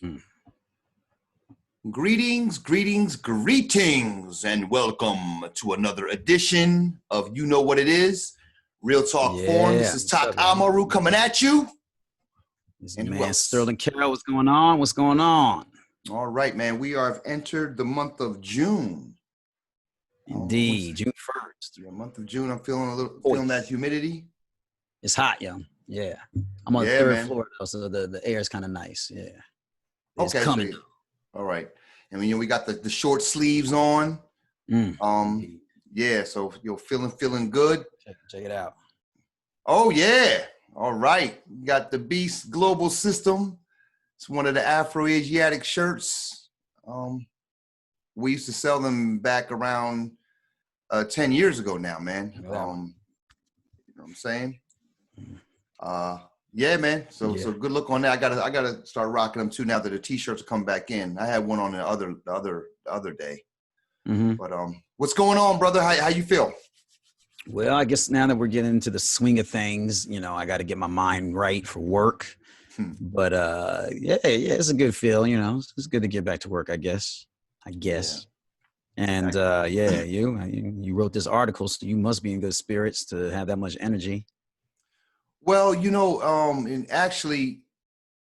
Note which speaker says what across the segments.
Speaker 1: Hmm.
Speaker 2: Greetings, and welcome to another edition of You Know What It Is, Real Talk Forum. This is Tak Amaru coming at you.
Speaker 1: And man, Sterling Carroll, what's going on? What's going on?
Speaker 2: All right, man. We have entered the month of June.
Speaker 1: Indeed, June 1st.
Speaker 2: Yeah, month of June. I'm feeling that humidity.
Speaker 1: It's hot, yo. Yeah. I'm on the third floor, though, so the air is kind of nice. Yeah. It's coming.
Speaker 2: So all right. And we got the short sleeves on. Yeah, so you're feeling good.
Speaker 1: Check it out.
Speaker 2: Oh yeah. All right. You got the Beast Global System. It's one of the AfroAsiatic shirts. We used to sell them back around 10 years ago now, man. You know what I'm saying? Yeah, man. So good look on that. I gotta start rocking them too now that the t-shirts are coming back in. I had one on the other day.
Speaker 1: Mm-hmm.
Speaker 2: But what's going on, brother? How you feel? Well,
Speaker 1: I guess now that we're getting into the swing of things, I got to get my mind right for work. But yeah, it's a good feel. It's good to get back to work. I guess. Yeah. And you wrote this article, so you must be in good spirits to have that much energy.
Speaker 2: Well, and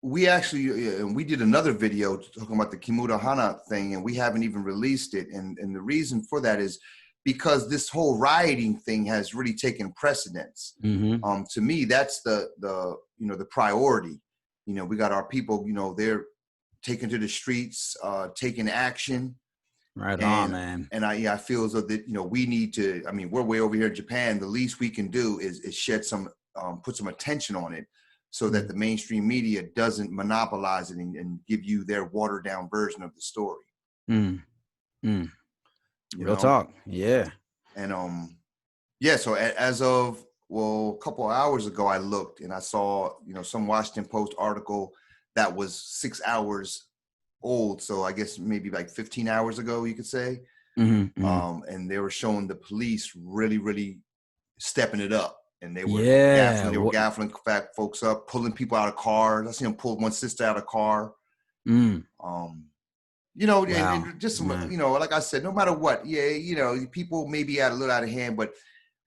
Speaker 2: we did another video talking about the Kimura Hana thing, and we haven't even released it. And the reason for that is because this whole rioting thing has really taken precedence.
Speaker 1: Mm-hmm.
Speaker 2: To me, that's the priority. We got our people, they're taking to the streets, taking action.
Speaker 1: Right on, man.
Speaker 2: And I feel as though that, we need to, we're way over here in Japan. The least we can do is shed some, put some attention on it so that the mainstream media doesn't monopolize it and give you their watered down version of the story.
Speaker 1: Real talk. Yeah.
Speaker 2: And, so as of, a couple of hours ago, I looked and I saw, some Washington Post article that was 6 hours old. So I guess maybe like 15 hours ago, you could say.
Speaker 1: Mm-hmm.
Speaker 2: And they were showing the police really, really stepping it up. And they were gaffling folks up, pulling people out of cars. I seen them pull one sister out of a car.
Speaker 1: Wow.
Speaker 2: And just, like I said, no matter what, people may be a little out of hand, but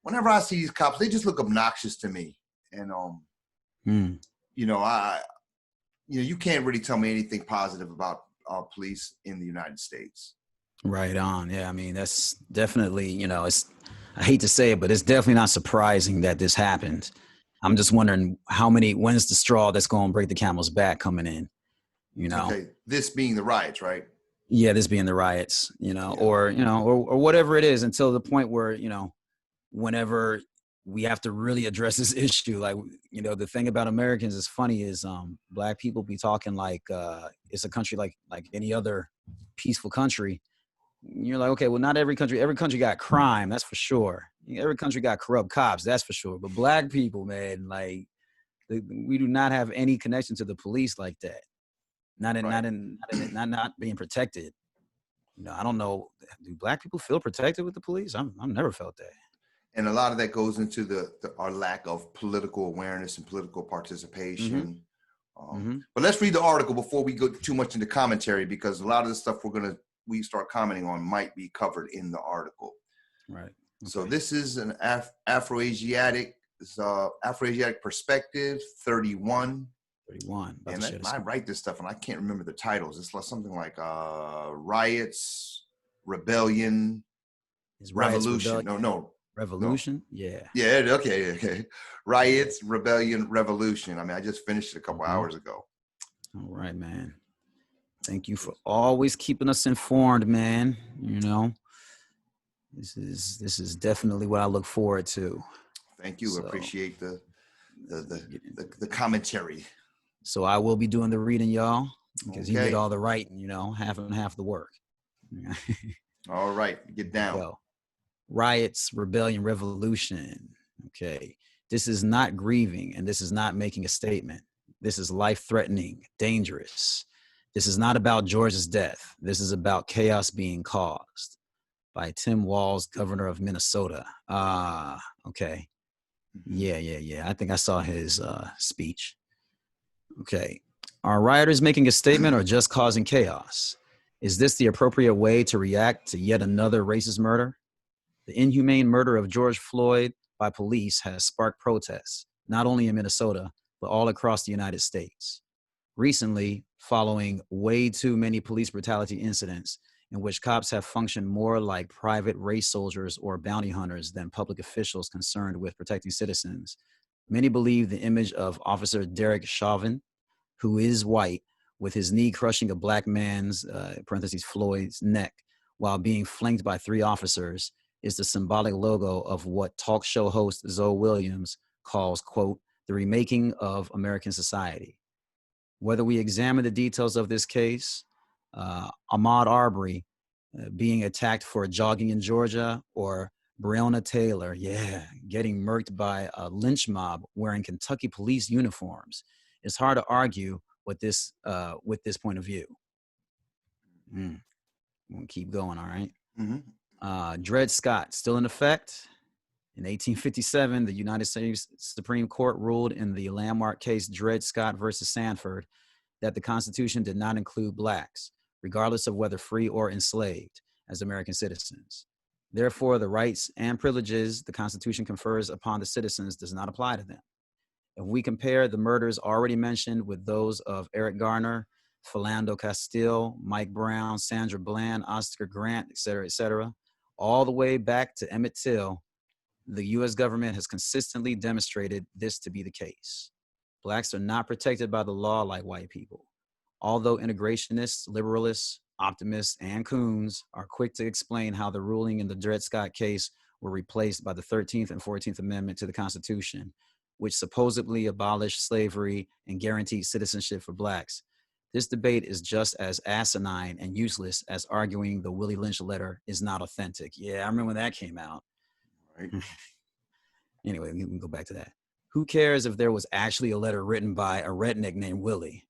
Speaker 2: whenever I see these cops, they just look obnoxious to me. And, you can't really tell me anything positive about police in the United States.
Speaker 1: Right on. Yeah. That's definitely, I hate to say it, but it's definitely not surprising that this happened. I'm just wondering when's the straw that's going to break the camel's back coming in,
Speaker 2: Okay. This being the riots, right?
Speaker 1: Yeah. This being the riots, or whatever it is, until the point where, whenever we have to really address this issue. Like, the thing about Americans is funny is Black people be talking like it's a country like any other peaceful country. You're like, okay, well, not every country got crime, that's for sure. Every country got corrupt cops, that's for sure. But Black people, man, like we do not have any connection to the police like that. Not being protected. I don't know. Do Black people feel protected with the police? I've never felt that.
Speaker 2: And a lot of that goes into our lack of political awareness and political participation. But let's read the article before we go too much into commentary, because a lot of the stuff we start commenting on might be covered in the article.
Speaker 1: Right. Okay.
Speaker 2: So this is an AfroAsiatic Perspectives 31.
Speaker 1: 31.
Speaker 2: And I write this stuff and I can't remember the titles. It's like something like Riots, Rebellion, Revolution. No.
Speaker 1: Revolution?
Speaker 2: No. Yeah. Okay. Riots, Rebellion, Revolution. I just finished it a couple hours ago.
Speaker 1: All right, man. Thank you for always keeping us informed, man. This is definitely what I look forward to.
Speaker 2: Thank you. So, appreciate the commentary.
Speaker 1: So I will be doing the reading, y'all, because you did all the writing, half and half the work.
Speaker 2: All right, get down.
Speaker 1: Go. Riots, rebellion, revolution. Okay. This is not grieving, and this is not making a statement. This is life-threatening, dangerous. This is not about George's death. This is about chaos being caused. By Tim Walz, governor of Minnesota. Okay. Yeah. I think I saw his speech. Okay. Are rioters making a statement or just causing chaos? Is this the appropriate way to react to yet another racist murder? The inhumane murder of George Floyd by police has sparked protests, not only in Minnesota, but all across the United States. Recently, following way too many police brutality incidents in which cops have functioned more like private race soldiers or bounty hunters than public officials concerned with protecting citizens, many believe the image of Officer Derek Chauvin, who is white, with his knee crushing a black man's, parentheses, Floyd's neck, while being flanked by 3 officers, is the symbolic logo of what talk show host Zoe Williams calls, quote, the remaking of American society. Whether we examine the details of this case, Ahmaud Arbery being attacked for jogging in Georgia, or Breonna Taylor, getting murked by a lynch mob wearing Kentucky police uniforms, it's hard to argue with this point of view. We'll keep going, all right?
Speaker 2: Mm-hmm.
Speaker 1: Dred Scott, still in effect. In 1857, the United States Supreme Court ruled in the landmark case Dred Scott versus Sanford that the Constitution did not include blacks, regardless of whether free or enslaved, as American citizens. Therefore, the rights and privileges the Constitution confers upon the citizens does not apply to them. If we compare the murders already mentioned with those of Eric Garner, Philando Castile, Mike Brown, Sandra Bland, Oscar Grant, et cetera, all the way back to Emmett Till, the U.S. government has consistently demonstrated this to be the case. Blacks are not protected by the law like white people. Although integrationists, liberalists, optimists, and coons are quick to explain how the ruling in the Dred Scott case were replaced by the 13th and 14th Amendment to the Constitution, which supposedly abolished slavery and guaranteed citizenship for blacks, this debate is just as asinine and useless as arguing the Willie Lynch letter is not authentic. Yeah, I remember when that came out.
Speaker 2: Right.
Speaker 1: Anyway, we can go back to that. Who cares if there was actually a letter written by a redneck named Willie?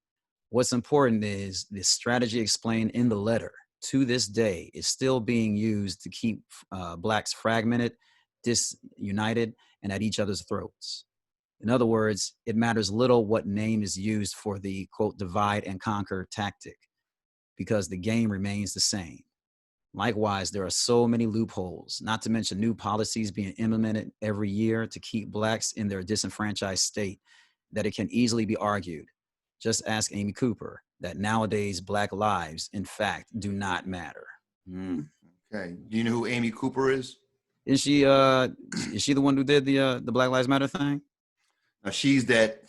Speaker 1: What's important is the strategy explained in the letter to this day is still being used to keep blacks fragmented, disunited, and at each other's throats. In other words, it matters little what name is used for the, quote, divide and conquer tactic, because the game remains the same. Likewise, there are so many loopholes, not to mention new policies being implemented every year to keep blacks in their disenfranchised state, that it can easily be argued. Just ask Amy Cooper that nowadays black lives, in fact, do not matter.
Speaker 2: Okay. Do you know who Amy Cooper is?
Speaker 1: Is she the one who did the Black Lives Matter thing?
Speaker 2: Now she's that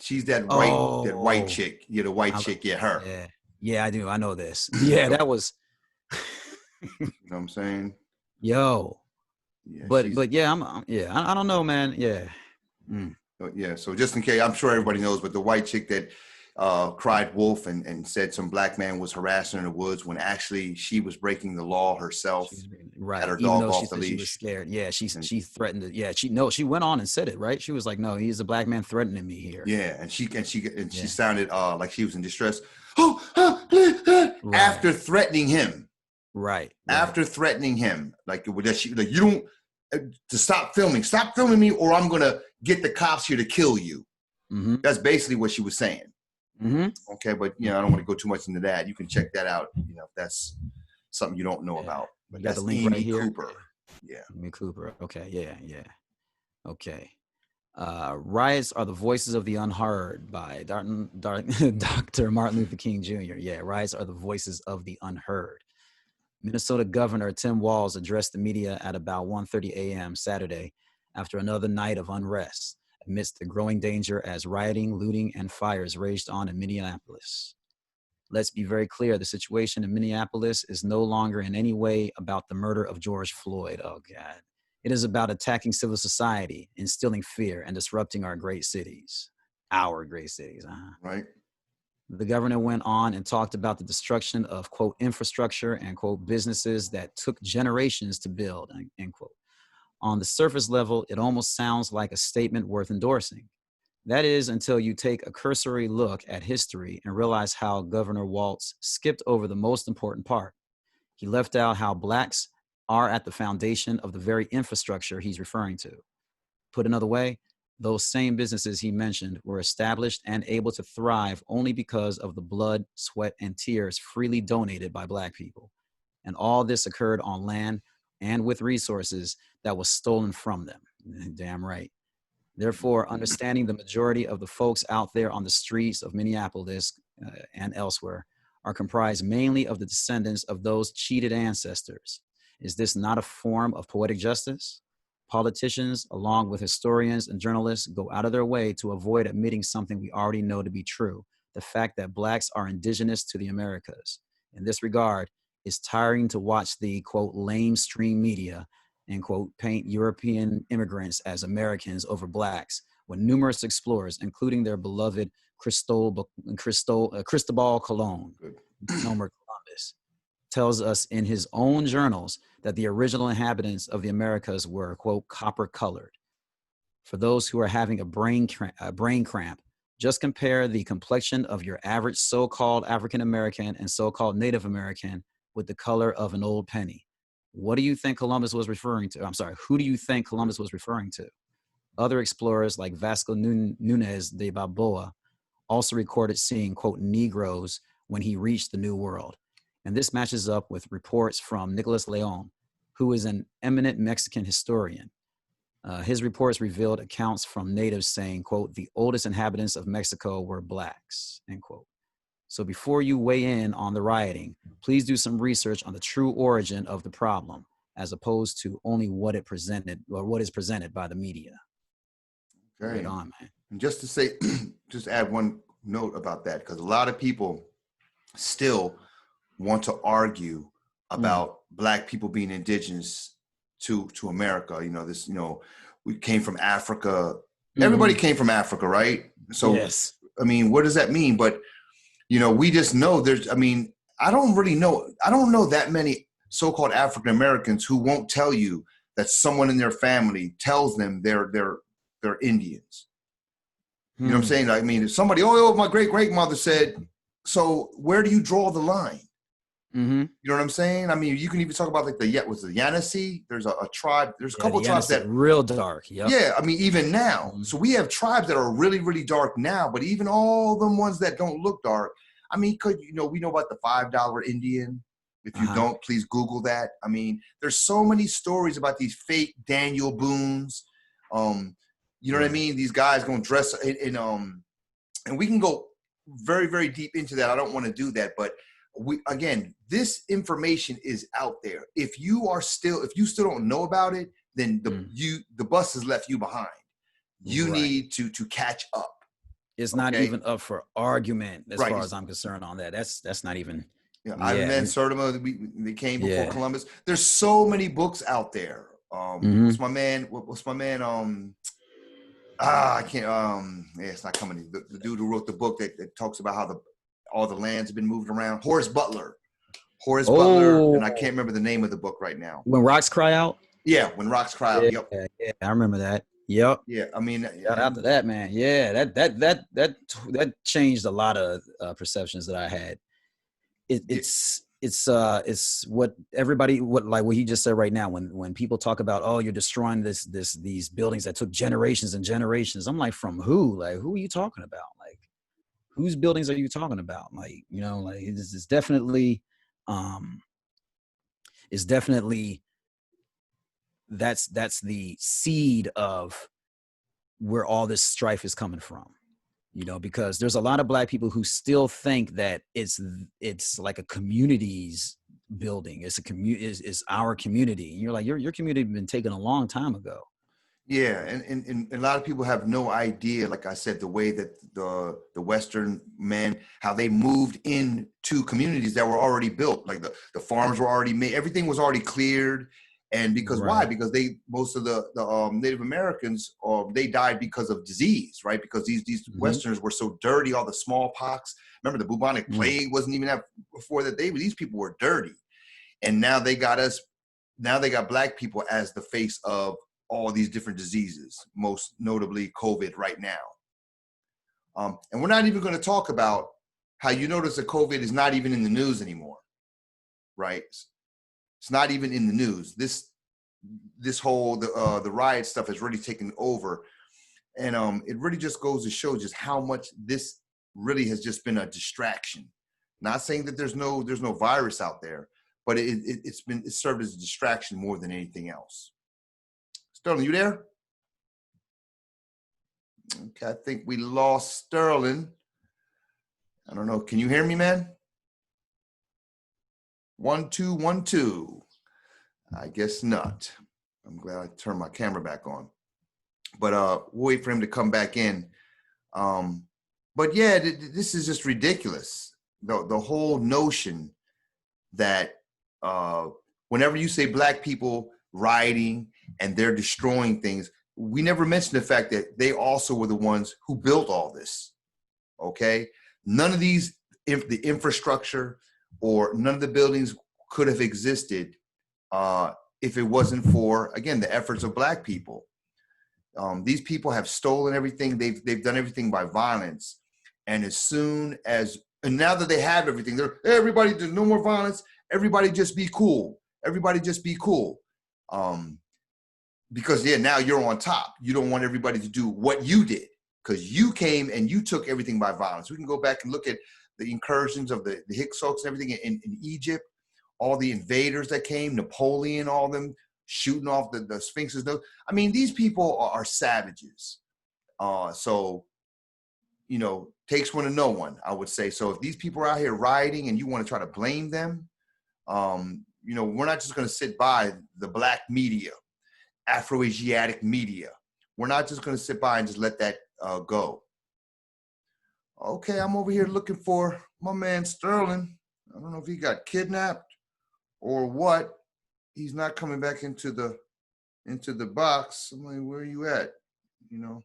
Speaker 2: white chick. Yeah, the white chick. Yeah, her.
Speaker 1: Yeah, I do. I know this. Yeah, that was.
Speaker 2: You know what I'm saying?
Speaker 1: Yo.
Speaker 2: Yeah,
Speaker 1: but yeah, I don't know, man. Yeah.
Speaker 2: Yeah. So just in case, I'm sure everybody knows, but the white chick that cried wolf and said some black man was harassing her in the woods when actually she was breaking the law herself.
Speaker 1: Right.
Speaker 2: Had her
Speaker 1: Even
Speaker 2: dog
Speaker 1: though
Speaker 2: off the leash.
Speaker 1: She was scared. Yeah. She threatened it. Yeah. She went on and said it. Right. She was like, no, he's a black man threatening me here.
Speaker 2: Yeah. And she sounded like she was in distress. After threatening him.
Speaker 1: Right.
Speaker 2: After threatening him, like you don't to stop filming me, or I'm gonna get the cops here to kill you.
Speaker 1: Mm-hmm.
Speaker 2: That's basically what she was saying.
Speaker 1: Mm-hmm.
Speaker 2: Okay, but I don't want to go too much into that. You can check that out. If that's something you don't know about. But
Speaker 1: you got
Speaker 2: that's
Speaker 1: the link
Speaker 2: Amy
Speaker 1: right here.
Speaker 2: Cooper. Yeah.
Speaker 1: Amy Cooper. Okay. Yeah. Okay. Riots are the voices of the unheard by Dr. Martin Luther King Jr. Yeah, riots are the voices of the unheard. Minnesota Governor Tim Walz addressed the media at about 1:30 a.m. Saturday after another night of unrest amidst the growing danger as rioting, looting, and fires raged on in Minneapolis. Let's be very clear, the situation in Minneapolis is no longer in any way about the murder of George Floyd. Oh, God. It is about attacking civil society, instilling fear, and disrupting our great cities. Our great cities.
Speaker 2: Right.
Speaker 1: The governor went on and talked about the destruction of, quote, infrastructure and, quote, businesses that took generations to build, end quote. On the surface level, it almost sounds like a statement worth endorsing. That is, until you take a cursory look at history and realize how Governor Walz skipped over the most important part. He left out how blacks are at the foundation of the very infrastructure he's referring to. Put another way, Those same businesses he mentioned were established and able to thrive only because of the blood, sweat, and tears freely donated by Black people. And all this occurred on land and with resources that was stolen from them. Damn right. Therefore, understanding the majority of the folks out there on the streets of Minneapolis and elsewhere are comprised mainly of the descendants of those cheated ancestors. Is this not a form of poetic justice? Politicians, along with historians and journalists, go out of their way to avoid admitting something we already know to be true: the fact that Blacks are indigenous to the Americas. In this regard, it's tiring to watch the, quote, lamestream media, end quote, paint European immigrants as Americans over Blacks, when numerous explorers, including their beloved Cristobal Colon, Christopher Columbus, tells us in his own journals that the original inhabitants of the Americas were, quote, copper colored. For those who are having a brain cramp, just compare the complexion of your average so-called African American and so-called Native American with the color of an old penny. What do you think Columbus was referring to? I'm sorry, who do you think Columbus was referring to? Other explorers like Vasco Nunez de Balboa also recorded seeing, quote, Negroes when he reached the New World. And this matches up with reports from Nicholas Leon, who is an eminent Mexican historian. His reports revealed accounts from natives saying, quote, the oldest inhabitants of Mexico were Blacks, end quote. So before you weigh in on the rioting, please do some research on the true origin of the problem, as opposed to only what it presented or what is presented by the media.
Speaker 2: Okay.
Speaker 1: Right on, man.
Speaker 2: And just to say, just add one note about that, because a lot of people still want to argue about Black people being indigenous to America. You know, this, you know, we came from Africa. Everybody came from Africa, right? So,
Speaker 1: yes.
Speaker 2: I mean, what does that mean? But, you know, we just know there's, I mean, I don't know that many so-called African Americans who won't tell you that someone in their family tells them they're Indians. You know what I'm saying? I mean, if somebody, oh, my great-grandmother said, so where do you draw the line? You know what I'm saying? I mean, you can even talk about like the Yanisee. There's a tribe. There's a couple of tribes that
Speaker 1: real dark. Yep.
Speaker 2: Yeah, I mean, even now. So we have tribes that are really, really dark now. But even all the ones that don't look dark, I mean, we know about the $5 Indian. If you don't, please Google that. I mean, there's so many stories about these fake Daniel Boones. You know what I mean? These guys gonna dress in and we can go very, very deep into that. I don't want to do that, but this information is out there. If you still don't know about it, then the bus has left you behind. You need to catch up.
Speaker 1: It's not even up for argument as far as I'm concerned on that. That's not even.
Speaker 2: Ivan Van Sertima, they came before Columbus. There's so many books out there. What's my man? I can't. It's not coming. The dude who wrote the book that talks about how all the lands have been moved around. Horace Butler, and I can't remember the name of the book right now.
Speaker 1: When Rocks Cry Out.
Speaker 2: Yeah, When Rocks Cry Out. Yep.
Speaker 1: Yeah, I remember that. Yep.
Speaker 2: Yeah, I mean,
Speaker 1: shout out to that, man. Yeah, that changed a lot of perceptions that I had. It's what everybody what he just said right now. When people talk about, oh, you're destroying these buildings that took generations and generations. I'm like, from who? Like, who are you talking about? Like, whose buildings are you talking about? Like, you know, like it's definitely that's the seed of where all this strife is coming from, you know, because there's a lot of Black people who still think that it's like a community's building. It's is our community. And you're like, your community been taken a long time ago.
Speaker 2: Yeah, and a lot of people have no idea, like I said, the way that the Western men, how they moved into communities that were already built, like the farms were already made, everything was already cleared. And because why? Because most of the Native Americans, they died because of disease, right? Because these Westerners were so dirty, all the smallpox. Remember, the bubonic plague wasn't even that before that. These people were dirty, and now they got us. Now they got Black people as the face of all these different diseases, most notably COVID right now. And we're not even going to talk about how you notice that COVID is not even in the news anymore, right? It's not even in the news. This whole the riot stuff has really taken over, And it really just goes to show just how much this really has just been a distraction. Not saying that there's no virus out there, but it served as a distraction more than anything else. Sterling, you there? Okay, I think we lost Sterling. I don't know. Can you hear me, man? 1 2 1 2. I guess not. I'm glad I turned my camera back on. But we'll wait for him to come back in. But yeah, this is just ridiculous. The whole notion that whenever you say black people rioting and they're destroying things, we never mention the fact that they also were the ones who built all this. Okay, none of these, the infrastructure or none of the buildings could have existed if it wasn't for, again, the efforts of black people. These people have stolen everything. They've done everything by violence. And as soon as, and now that they have everything, they're, everybody, there's no more violence. Everybody just be cool. Everybody just be cool. Because yeah, now you're on top. You don't want everybody to do what you did because you came and you took everything by violence. We can go back and look at the incursions of the Hyksos and everything in Egypt, all the invaders that came, Napoleon, all of them shooting off the Sphinx's nose. I mean, these people are savages. So, you know, takes one to know one, I would say. So if these people are out here rioting and you want to try to blame them, you know, we're not just going to sit by the black media, AfroAsiatic media. We're not just going to sit by and just let that go. Okay, I'm over here looking for my man Sterling. I don't know if he got kidnapped or what. He's not coming back into the box. I'm like, where are you at? You know,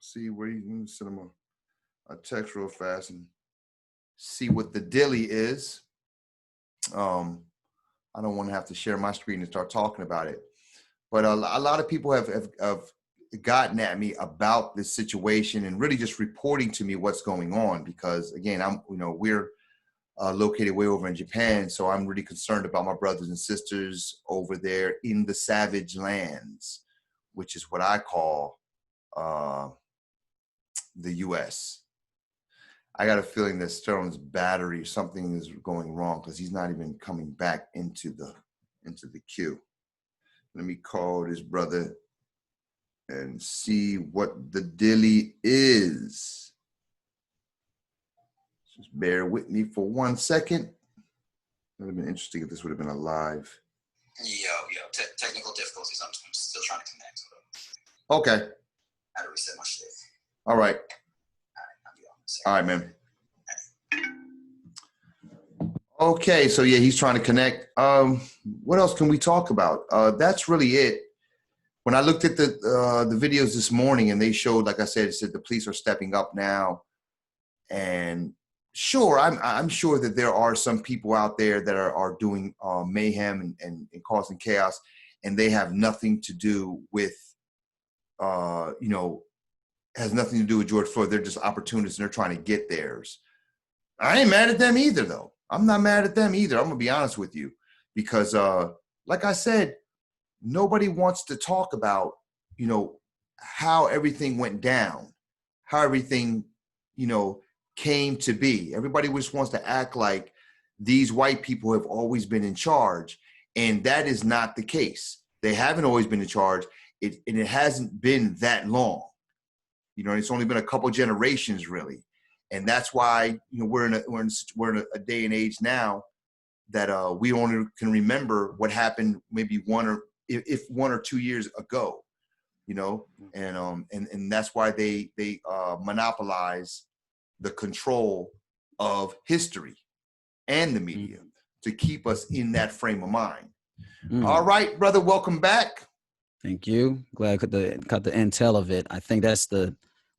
Speaker 2: see where you can send him a text real fast and see what the dilly is. I don't want to have to share my screen and start talking about it. But a lot of people have gotten at me about this situation and really just reporting to me what's going on because, again, we're located way over in Japan, so I'm really concerned about my brothers and sisters over there in the savage lands, which is what I call the U.S. I got a feeling that Sterling's battery, something is going wrong because he's not even coming back into the queue. Let me call this brother and see what the dilly is. Just bear with me for 1 second. It would have been interesting if this would have been a live.
Speaker 3: Technical difficulties. I'm still trying to connect.
Speaker 2: Okay.
Speaker 3: I had to reset my shit.
Speaker 2: All right. All right, man. Okay, so yeah, he's trying to connect. What else can we talk about? That's really it. When I looked at the videos this morning and they showed, like I said, it said the police are stepping up now. And sure, I'm sure that there are some people out there that are doing mayhem and causing chaos, and they have nothing to do with, has nothing to do with George Floyd. They're just opportunists and they're trying to get theirs. I ain't mad at them either, though. I'm not mad at them either. I'm gonna be honest with you, because like I said, nobody wants to talk about, how everything went down, how everything, came to be. Everybody just wants to act like these white people have always been in charge, and that is not the case. They haven't always been in charge, and it hasn't been that long. It's only been a couple generations, really. And that's why we're in a day and age now that we only can remember what happened maybe 1 or 2 years ago, and that's why they monopolize the control of history and the media to keep us in that frame of mind. All right, brother, welcome back.
Speaker 1: Thank you. Glad I got the intel of it. I think that's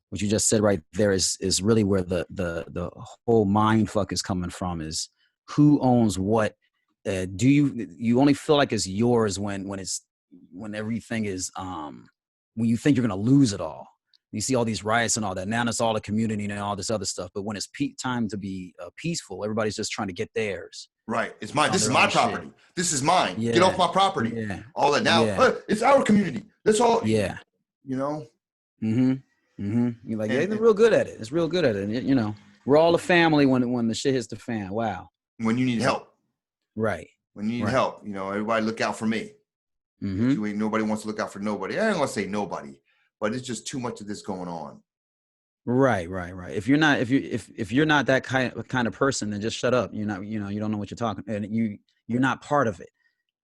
Speaker 1: what you just said right there is really where the whole mind fuck is coming from, is who owns what. Do you only feel like it's yours when everything is when you think you're gonna lose it all. You see all these riots and all that. Now it's all the community and all this other stuff. But when it's time to be peaceful, everybody's just trying to get theirs.
Speaker 2: Right. It's mine. This is my property.
Speaker 1: Shit.
Speaker 2: This is mine.
Speaker 1: Yeah.
Speaker 2: Get off my property.
Speaker 1: Yeah.
Speaker 2: All that now.
Speaker 1: Yeah.
Speaker 2: It's our community. That's all.
Speaker 1: Yeah. You're like, yeah, they're
Speaker 2: And
Speaker 1: real good at it. It's real good at it. And, you know, we're all a family when the shit hits the fan. Wow.
Speaker 2: when you need help,
Speaker 1: Right.
Speaker 2: when you need
Speaker 1: Right.
Speaker 2: help, you know, everybody look out for me. But you ain't, nobody wants to look out for nobody. I ain't gonna say nobody, but it's just too much of this going on.
Speaker 1: Right. If you're not if you're not that kind of person, then just shut up. You're not, you know, you don't know what you're talking, and you're not part of it.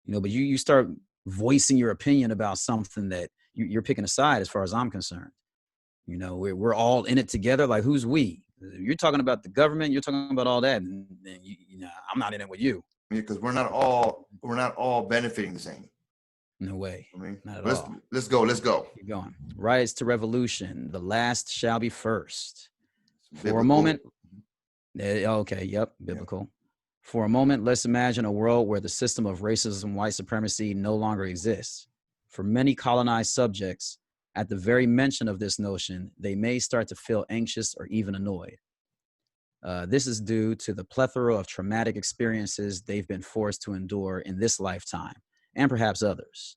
Speaker 1: You know, but you start voicing your opinion about something that you're picking a side, as far as I'm concerned. You know, we're all in it together. Like, who's we? You're talking about the government. You're talking about all that, and you know, I'm not in it with you.
Speaker 2: Yeah, because we're not all benefiting the same.
Speaker 1: No way.
Speaker 2: I mean,
Speaker 1: Not at all.
Speaker 2: Let's go.
Speaker 1: Keep going. Rise to revolution. The last shall be first. For
Speaker 2: Biblical.
Speaker 1: a moment. Okay. Yep. Biblical. Yeah. For a moment, let's imagine a world where the system of racism, white supremacy no longer exists. For many colonized subjects, at the very mention of this notion, they may start to feel anxious or even annoyed. This is due to the plethora of traumatic experiences they've been forced to endure in this lifetime, and perhaps others.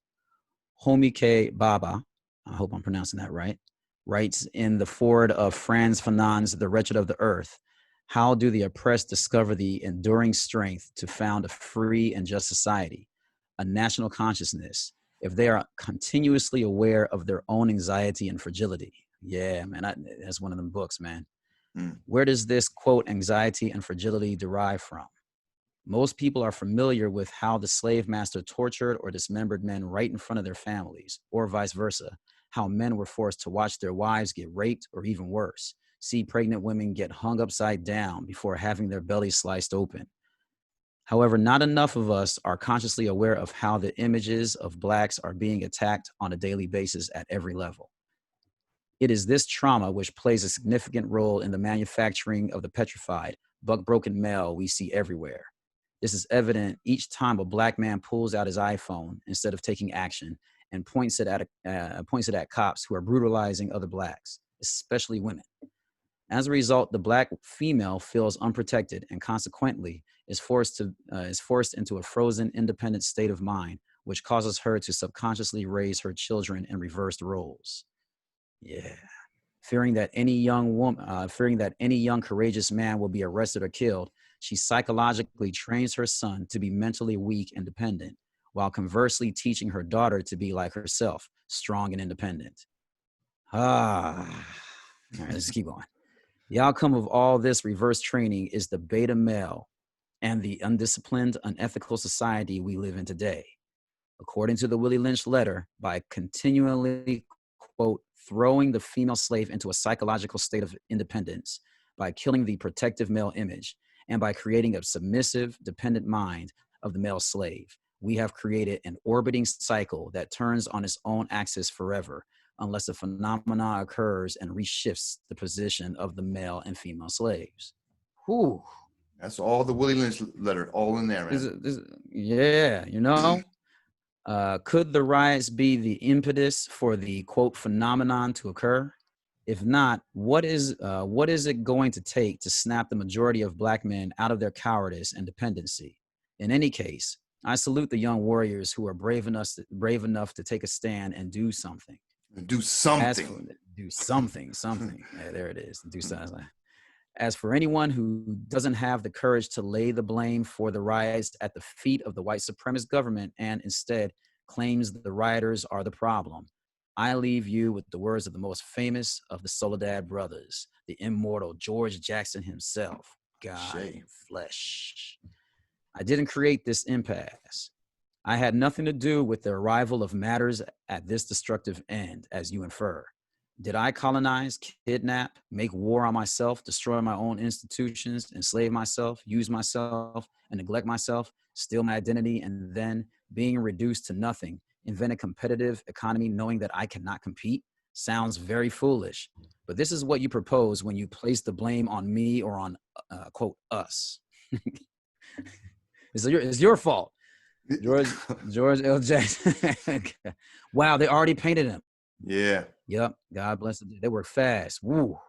Speaker 1: Homi K. Baba, I hope I'm pronouncing that right, writes in the foreword of Franz Fanon's The Wretched of the Earth, how do the oppressed discover the enduring strength to found a free and just society, a national consciousness, if they are continuously aware of their own anxiety and fragility? Yeah, man, that's one of them books, man. Where does this, quote, anxiety and fragility derive from? Most people are familiar with how the slave master tortured or dismembered men right in front of their families, or vice versa, how men were forced to watch their wives get raped, or even worse, see pregnant women get hung upside down before having their bellies sliced open. However, not enough of us are consciously aware of how the images of Blacks are being attacked on a daily basis at every level. It is this trauma which plays a significant role in the manufacturing of the petrified, buck-broken male we see everywhere. This is evident each time a Black man pulls out his iPhone instead of taking action and points it at cops who are brutalizing other Blacks, especially women. As a result, the Black female feels unprotected and consequently is forced into a frozen, independent state of mind, which causes her to subconsciously raise her children in reversed roles. Yeah. Fearing that any young courageous man will be arrested or killed, she psychologically trains her son to be mentally weak and dependent, while conversely teaching her daughter to be like herself, strong and independent. All right, let's keep going. The outcome of all this reverse training is the beta male and the undisciplined, unethical society we live in today. According to the Willie Lynch letter, by continually, quote, throwing the female slave into a psychological state of independence, by killing the protective male image, and by creating a submissive, dependent mind of the male slave, we have created an orbiting cycle that turns on its own axis forever, unless a phenomenon occurs and reshifts the position of the male and female slaves. Whew.
Speaker 2: That's all the Willie Lynch letter, all in there, man.
Speaker 1: Yeah, you know. Could the riots be the impetus for the, quote, phenomenon to occur? If not, what is it going to take to snap the majority of Black men out of their cowardice and dependency? In any case, I salute the young warriors who are brave enough to take a stand and do something.
Speaker 2: Do something.
Speaker 1: Something. Yeah, there it is. Do something. As for anyone who doesn't have the courage to lay the blame for the riots at the feet of the white supremacist government and instead claims the rioters are the problem, I leave you with the words of the most famous of the Soledad brothers, the immortal George Jackson himself, God in flesh. I didn't create this impasse. I had nothing to do with the arrival of matters at this destructive end, as you infer. Did I colonize, kidnap, make war on myself, destroy my own institutions, enslave myself, use myself, and neglect myself, steal my identity, and then, being reduced to nothing, invent a competitive economy knowing that I cannot compete? Sounds very foolish. But this is what you propose when you place the blame on me or on, quote, us. It's your fault. George L. Jackson. Wow, they already painted him.
Speaker 2: Yeah.
Speaker 1: Yep. God bless them. They work fast. Woo.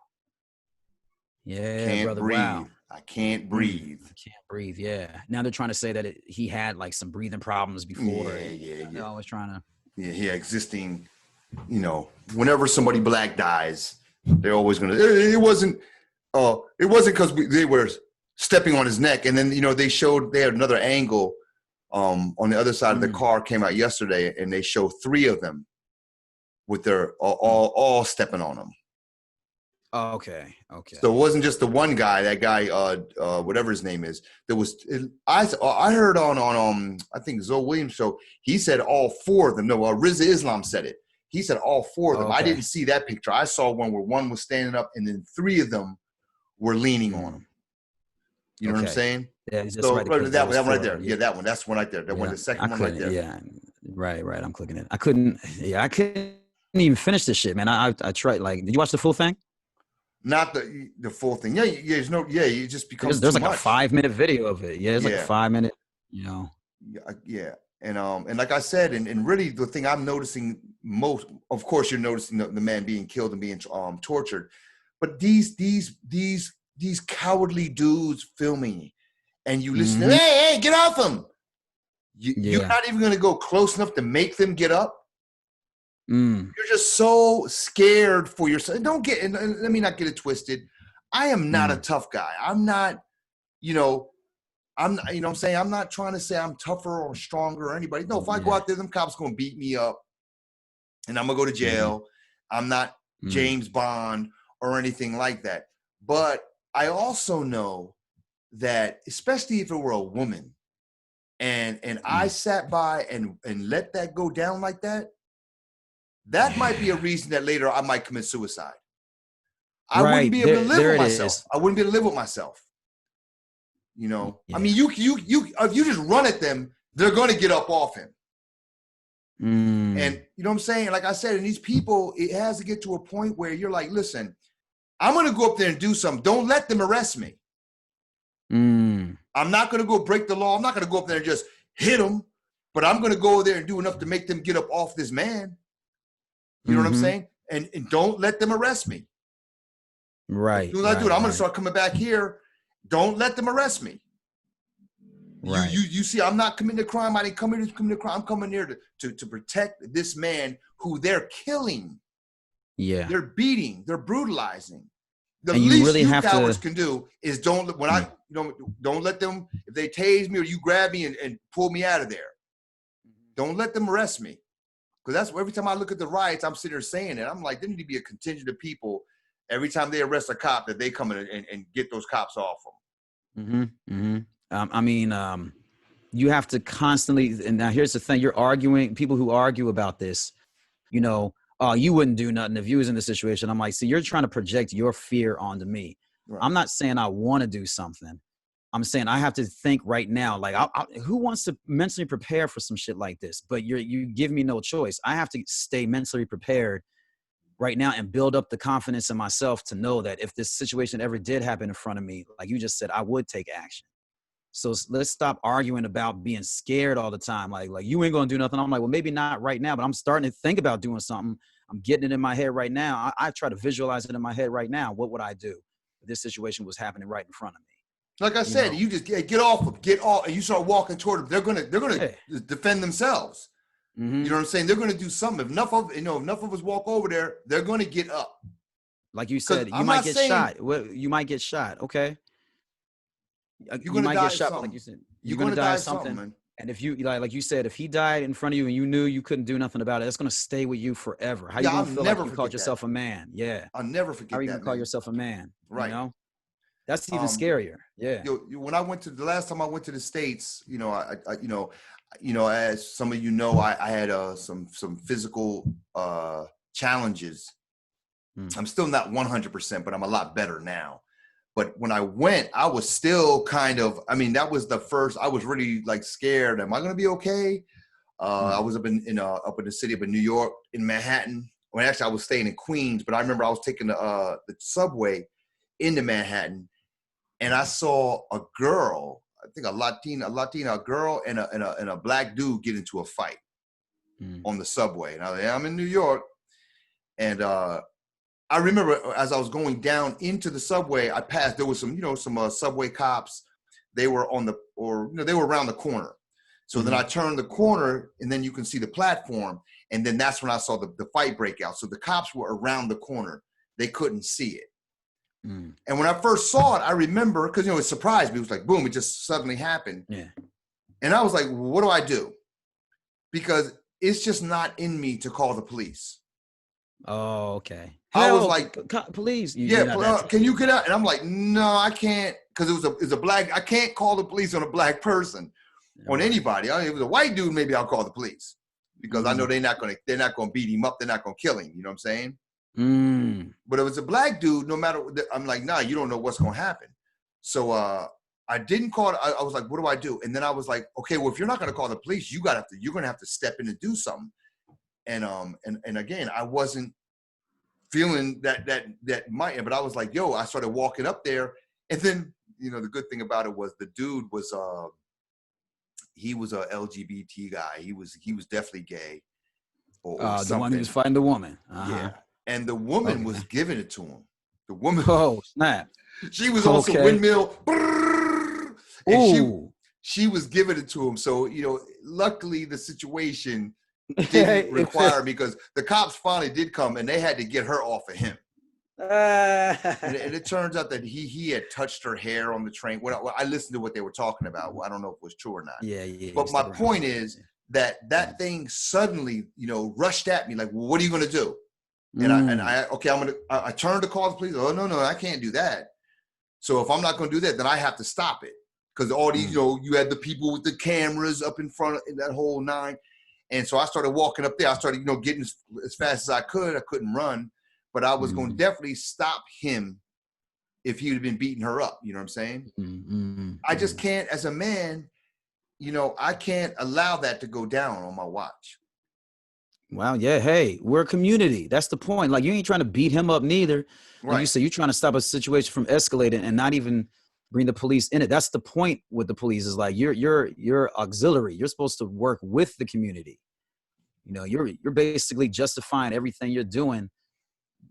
Speaker 1: Yeah,
Speaker 2: can't
Speaker 1: brother.
Speaker 2: Breathe.
Speaker 1: Wow.
Speaker 2: I can't breathe.
Speaker 1: Can't breathe. Yeah. Now they're trying to say that he had like some breathing problems before.
Speaker 2: Yeah.
Speaker 1: They're always trying to.
Speaker 2: Yeah, existing whenever somebody black dies, they're always gonna. It wasn't because they were stepping on his neck, and then they had another angle on the other side of the car came out yesterday, and they show 3 of them with their all stepping on him.
Speaker 1: Oh, okay.
Speaker 2: So it wasn't just the one guy, that guy, whatever his name is. I heard on I think Zoe Williams' show, he said all 4 of them. No, Rizza Islam said it. He said all 4 of them.
Speaker 1: Okay.
Speaker 2: I didn't see that picture. I saw one where one was standing up and then 3 of them were leaning on him. You know what I'm saying?
Speaker 1: Yeah, he's just
Speaker 2: so
Speaker 1: right.
Speaker 2: That one right there. Yeah, that one. That's one right there. That one, the second one right there.
Speaker 1: Yeah, right. I'm clicking it. I couldn't even finish this shit, man. I tried. Like, did you watch the full thing?
Speaker 2: Not the full thing. Yeah. You just becomes
Speaker 1: there's
Speaker 2: too
Speaker 1: like
Speaker 2: much.
Speaker 1: a 5-minute video of it. Yeah, it's like a 5-minute.
Speaker 2: Yeah. And like I said, and really the thing I'm noticing most, of course, you're noticing the man being killed and being tortured, but these cowardly dudes filming, and you listen to, hey, get off him. You're not even going to go close enough to make them get up. You're just so scared for yourself. And let me not get it twisted. I am not a tough guy. I'm not, I'm not trying to say I'm tougher or stronger or anybody. No, if I go out there, them cops going to beat me up and I'm going to go to jail. I'm not James Bond or anything like that. But I also know that, especially if it were a woman and I sat by and let that go down like that, that might be a reason that later I might commit suicide. I wouldn't be able to live with myself. I wouldn't be able to live with myself. I mean, you if you just run at them, they're going to get up off him. And you know what I'm saying? Like I said, and these people, it has to get to a point where you're like, listen, I'm going to go up there and do something. Don't let them arrest me. I'm not going to go break the law. I'm not going to go up there and just hit them, but I'm going to go there and do enough to make them get up off this man. You know what I'm saying? And don't let them arrest me.
Speaker 1: Right.
Speaker 2: As soon as I do it, I'm going to start coming back here. Don't let them arrest me. Right. You see, I'm not committing a crime. I didn't come here to commit a crime. I'm coming here to protect this man who they're killing. Yeah. They're beating. They're brutalizing. The least you cowards can do is don't let them, if they tase me or you grab me and pull me out of there. Don't let them arrest me. Because that's every time I look at the riots, I'm sitting there saying it. I'm like, there need to be a contingent of people every time they arrest a cop that they come in and get those cops off them.
Speaker 1: I mean, you have to constantly, and now here's the thing, you're arguing, people who argue about this, oh, you wouldn't do nothing if you was in this situation. I'm like, see, you're trying to project your fear onto me. Right. I'm not saying I want to do something. I'm saying I have to think right now, like, who wants to mentally prepare for some shit like this? But you give me no choice. I have to stay mentally prepared right now and build up the confidence in myself to know that if this situation ever did happen in front of me, like you just said, I would take action. So let's stop arguing about being scared all the time. Like you ain't going to do nothing. I'm like, well, maybe not right now, but I'm starting to think about doing something. I'm getting it in my head right now. I try to visualize it in my head right now. What would I do if this situation was happening right in front of me?
Speaker 2: Like I said, you just get off, and you start walking toward them. They're gonna defend themselves. You know what I'm saying? They're gonna do something. If enough of us walk over there, they're gonna get up.
Speaker 1: Like you said, you might get shot. Well, you might get shot. Okay. You might get shot, like you said. You're gonna die of something. Man. And if you like you said, if he died in front of you and you knew you couldn't do nothing about it, that's gonna stay with you forever. How you gonna feel like you called yourself a man? Yeah.
Speaker 2: I'll never forget that.
Speaker 1: How are you gonna call yourself a man?
Speaker 2: Right.
Speaker 1: That's even scarier. Yeah.
Speaker 2: When I went to the last time I went to the States, as some of I had some physical challenges. I'm still not 100%, but I'm a lot better now. But when I went, I was still kind of, that was the first, I was really like scared. Am I going to be okay? I was up in the city of New York, in Manhattan. Well, actually I was staying in Queens, but I remember I was taking the subway into Manhattan. And I saw a girl, I think a Latina girl and a black dude get into a fight on the subway. And I was like, I'm in New York. And I remember as I was going down into the subway, I passed, there was some subway cops. They were they were around the corner. So then I turned the corner, and then you can see the platform. And then that's when I saw the fight break out. So the cops were around the corner. They couldn't see it. And when I first saw it, I remember, because, you know, it surprised me. It was like, boom, it just suddenly happened.
Speaker 1: Yeah.
Speaker 2: And I was like, what do I do? Because it's just not in me to call the police.
Speaker 1: Oh, okay.
Speaker 2: I was like,
Speaker 1: police.
Speaker 2: Can you get out? And I'm like, no, I can't, because it was a black. I can't call the police on a black person, on anybody. If it was a white dude, maybe I'll call the police, because I know they're not gonna beat him up. They're not gonna kill him. You know what I'm saying? But if it's a black dude, no matter what, I'm like, nah, you don't know what's gonna happen. So I didn't call it. I was like, what do I do? And then I was like, okay, well, if you're not gonna call the police, you're gonna have to step in and do something. And again, I wasn't feeling that might, but I was like, yo, I started walking up there, and then, you know, the good thing about it was the dude was he was a LGBT guy. He was definitely gay. Or
Speaker 1: the one who was fighting the woman.
Speaker 2: Yeah. And the woman was giving it to him. The woman.
Speaker 1: Oh, snap.
Speaker 2: She was on some windmill. And she was giving it to him. So, you know, luckily the situation didn't require, because the cops finally did come and they had to get her off of him. And it turns out that he had touched her hair on the train. Well, I listened to what they were talking about. Well, I don't know if it was true or not.
Speaker 1: Yeah.
Speaker 2: But my point is that thing suddenly, you know, rushed at me like, well, what are you going to do? And I turned to call the police. Oh, no, I can't do that. So if I'm not going to do that, then I have to stop it. Because all these, you know, you had the people with the cameras up in front of that whole nine. And so I started walking up there. I started, you know, getting as fast as I could. I couldn't run, but I was going to definitely stop him if he would have been beating her up. You know what I'm saying? I just can't, as a man, you know, I can't allow that to go down on my watch.
Speaker 1: Wow. Yeah. Hey, we're a community. That's the point. Like, you ain't trying to beat him up neither. Like
Speaker 2: Right.
Speaker 1: you say, you're trying to stop a situation from escalating and not even bring the police in it. That's the point with the police, is like, you're auxiliary. You're supposed to work with the community. You know, you're basically justifying everything you're doing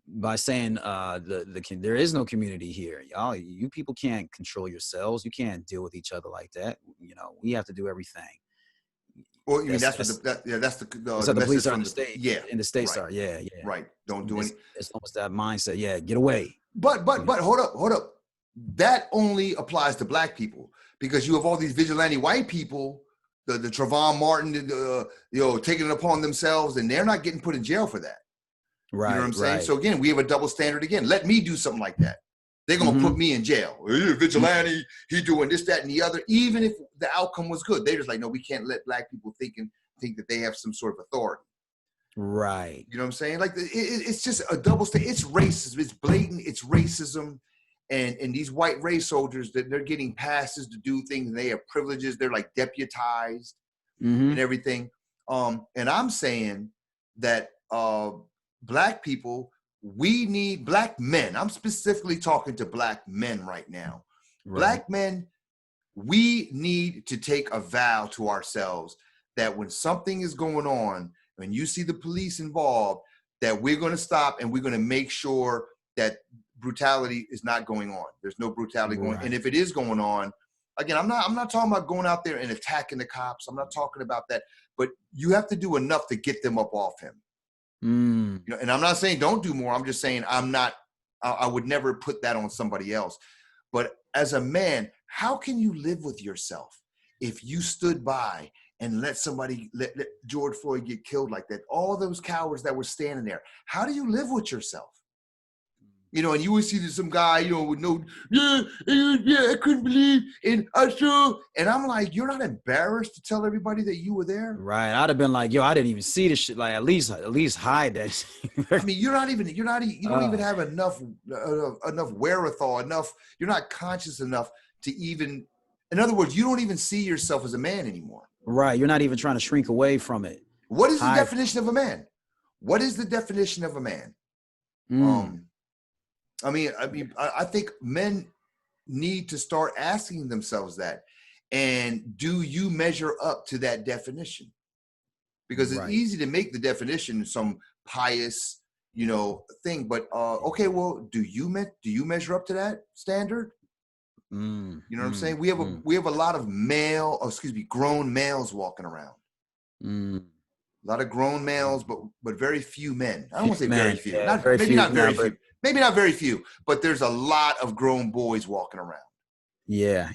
Speaker 1: by saying there is no community here. Y'all, you people can't control yourselves. You can't deal with each other like that. You know, we have to do everything.
Speaker 2: Well, you mean that's the
Speaker 1: police are in
Speaker 2: from
Speaker 1: the state.
Speaker 2: Yeah,
Speaker 1: in the states
Speaker 2: right.
Speaker 1: are. Yeah.
Speaker 2: Right. Don't do any.
Speaker 1: It's almost that mindset. Yeah, get away.
Speaker 2: But hold up. That only applies to black people, because you have all these vigilante white people, the Trayvon Martin, you know, taking it upon themselves, and they're not getting put in jail for that.
Speaker 1: Right.
Speaker 2: You know what I'm saying? So again, we have a double standard again. Let me do something like that. They're going to put me in jail. He's a vigilante. He doing this, that, and the other. Even if the outcome was good, they're just like, no, we can't let black people think that they have some sort of authority.
Speaker 1: Right.
Speaker 2: You know what I'm saying? Like, it's just a double standard. It's racism. It's blatant. It's racism. And these white race soldiers, that they're getting passes to do things, and they have privileges. They're like deputized and everything. And I'm saying that black people, we need black men. I'm specifically talking to black men right now. Right. Black men, we need to take a vow to ourselves that when something is going on, when you see the police involved, that we're going to stop and we're going to make sure that brutality is not going on. There's no brutality going on. And if it is going on, again, I'm not talking about going out there and attacking the cops. I'm not talking about that. But you have to do enough to get them up off him. You know, and I'm not saying don't do more. I'm just saying I would never put that on somebody else. But as a man, how can you live with yourself if you stood by and let George Floyd get killed like that? All those cowards that were standing there. How do you live with yourself? You know, and you would see some guy, you know, with no, I couldn't believe, and I saw, and I'm like, you're not embarrassed to tell everybody that you were there?
Speaker 1: Right. I'd have been like, yo, I didn't even see this shit. Like, at least hide that.
Speaker 2: I mean, you don't even have enough wherewithal, you're not conscious enough to even, in other words, you don't even see yourself as a man anymore.
Speaker 1: Right. You're not even trying to shrink away from it.
Speaker 2: What is the definition of a man? What is the definition of a man? I think men need to start asking themselves that. And do you measure up to that definition? Because it's easy to make the definition some pious, you know, thing. But okay, well, do you measure up to that standard? You know what I'm saying? We have a lot of grown males walking around. A lot of grown males, but very few men. I don't want to say very few.
Speaker 1: Yeah,
Speaker 2: Maybe not very few, but there's a lot of grown boys walking around.
Speaker 1: Yeah.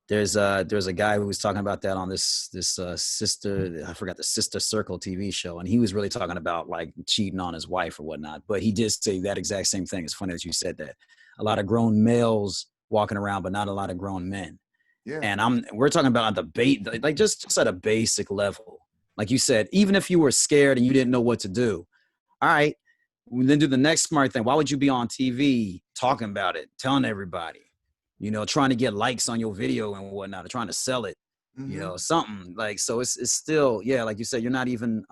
Speaker 1: There's a guy who was talking about that on this sister, I forgot, the Sister Circle TV show, and he was really talking about like cheating on his wife or whatnot. But he did say that exact same thing. It's funny that you said that. A lot of grown males walking around, but not a lot of grown men.
Speaker 2: Yeah.
Speaker 1: And we're talking about a debate, like just at a basic level. Like you said, even if you were scared and you didn't know what to do, all right, then do the next smart thing. Why would you be on TV talking about it, telling everybody? You know, trying to get likes on your video and whatnot, or trying to sell it, you know, something like, so it's still, yeah, like you said, you're not even,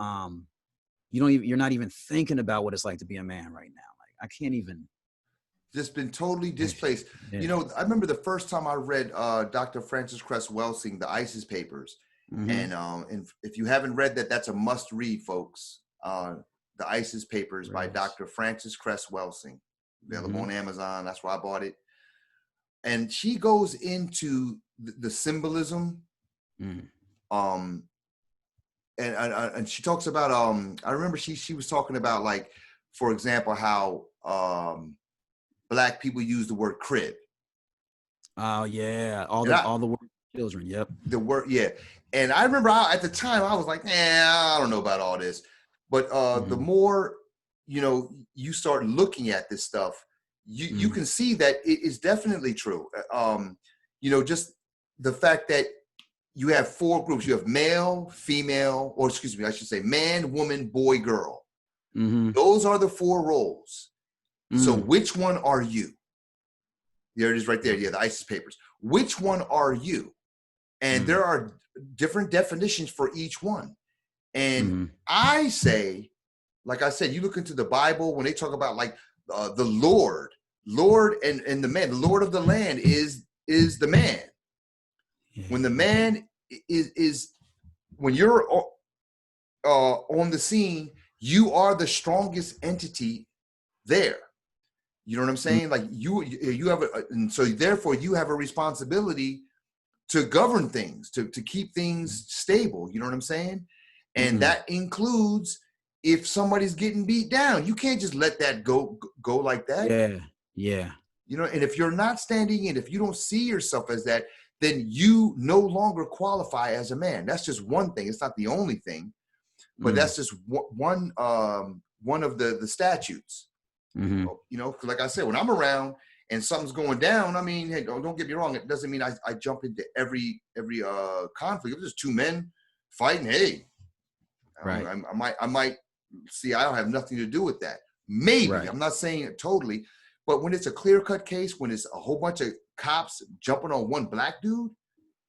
Speaker 1: you're not even thinking about what it's like to be a man right now. Like, I can't even.
Speaker 2: Just been totally displaced.
Speaker 1: Yeah.
Speaker 2: You know, I remember the first time I read Dr. Francis Cress Welsing, The ISIS Papers. And if you haven't read that, that's a must read, folks. The ISIS Papers by Dr. Francis Cress Welsing, available on Amazon. That's where I bought it. And she goes into the symbolism, and she talks about I remember she was talking about, like, for example, how Black people use the word crib.
Speaker 1: Oh yeah, all the word children. Yep.
Speaker 2: The word, yeah. And I remember at the time I was like, I don't know about all this. But the more you start looking at this stuff, you can see that it is definitely true. Just the fact that you have 4 groups. You have male, female, or excuse me, I should say man, woman, boy, girl. Those are the 4 roles. So which one are you? There it is right there. Yeah, the ISIS Papers. Which one are you? And there are different definitions for each one. And I say, like I said, you look into the Bible, when they talk about like the Lord and the man, the Lord of the land is the man. When the man is when you're on the scene, you are the strongest entity there. You know what I'm saying? Like you have and so therefore you have a responsibility to govern things, to keep things stable. You know what I'm saying? And that includes if somebody's getting beat down, you can't just let that go like that.
Speaker 1: Yeah.
Speaker 2: You know, and if you're not standing in, if you don't see yourself as that, then you no longer qualify as a man. That's just one thing. It's not the only thing, but that's just one of the statutes. You know, 'cause like I said, when I'm around and something's going down, I mean, hey, don't get me wrong. It doesn't mean I jump into every conflict. If there's 2 men fighting, hey, I might see. I don't have nothing to do with that. Maybe I'm not saying it totally, but when it's a clear-cut case, when it's a whole bunch of cops jumping on one Black dude,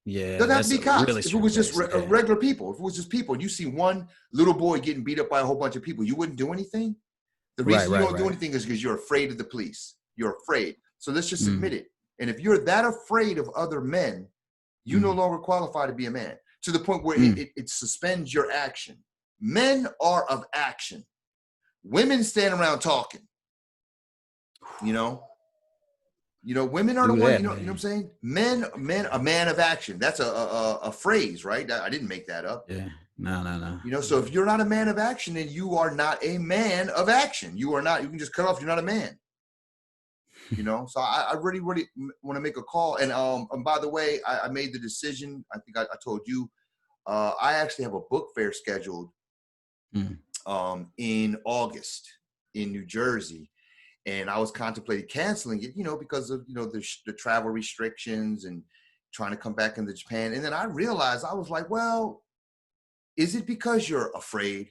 Speaker 2: doesn't have to be cops. Really, if it was just regular people, if it was just people, and you see one little boy getting beat up by a whole bunch of people, you wouldn't do anything. The reason you don't do anything is because you're afraid of the police. You're afraid. So let's just admit it. And if you're that afraid of other men, you no longer qualify to be a man, to the point where it suspends your action. Men are of action. Women stand around talking. You know, women are the one. You know what I'm saying? Men, a man of action. That's a phrase, right? I didn't make that up.
Speaker 1: Yeah. No.
Speaker 2: You know, so if you're not a man of action, then you are not a man of action. You are not. You can just cut off. You're not a man. You know, so I really want to make a call. And by the way, I made the decision. I think I told you. I actually have a book fair scheduled in August in New Jersey, and I was contemplating canceling it, because of the travel restrictions and trying to come back into Japan. And then I realized, I was like, well, is it because you're afraid?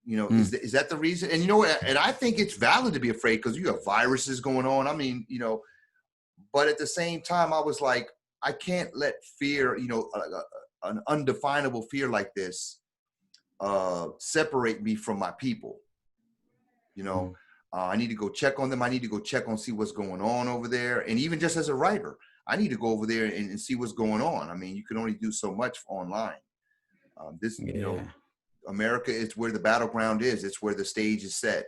Speaker 2: Is that the reason? And and I think it's valid to be afraid because you have viruses going on. I mean, but at the same time, I was like, I can't let fear, an undefinable fear like this, separate me from my people. I need to go check on them. I need to go check see what's going on over there. And even just as a writer, I need to go over there and see what's going on. I mean, you can only do so much online. America is where the battleground is. It's where the stage is set.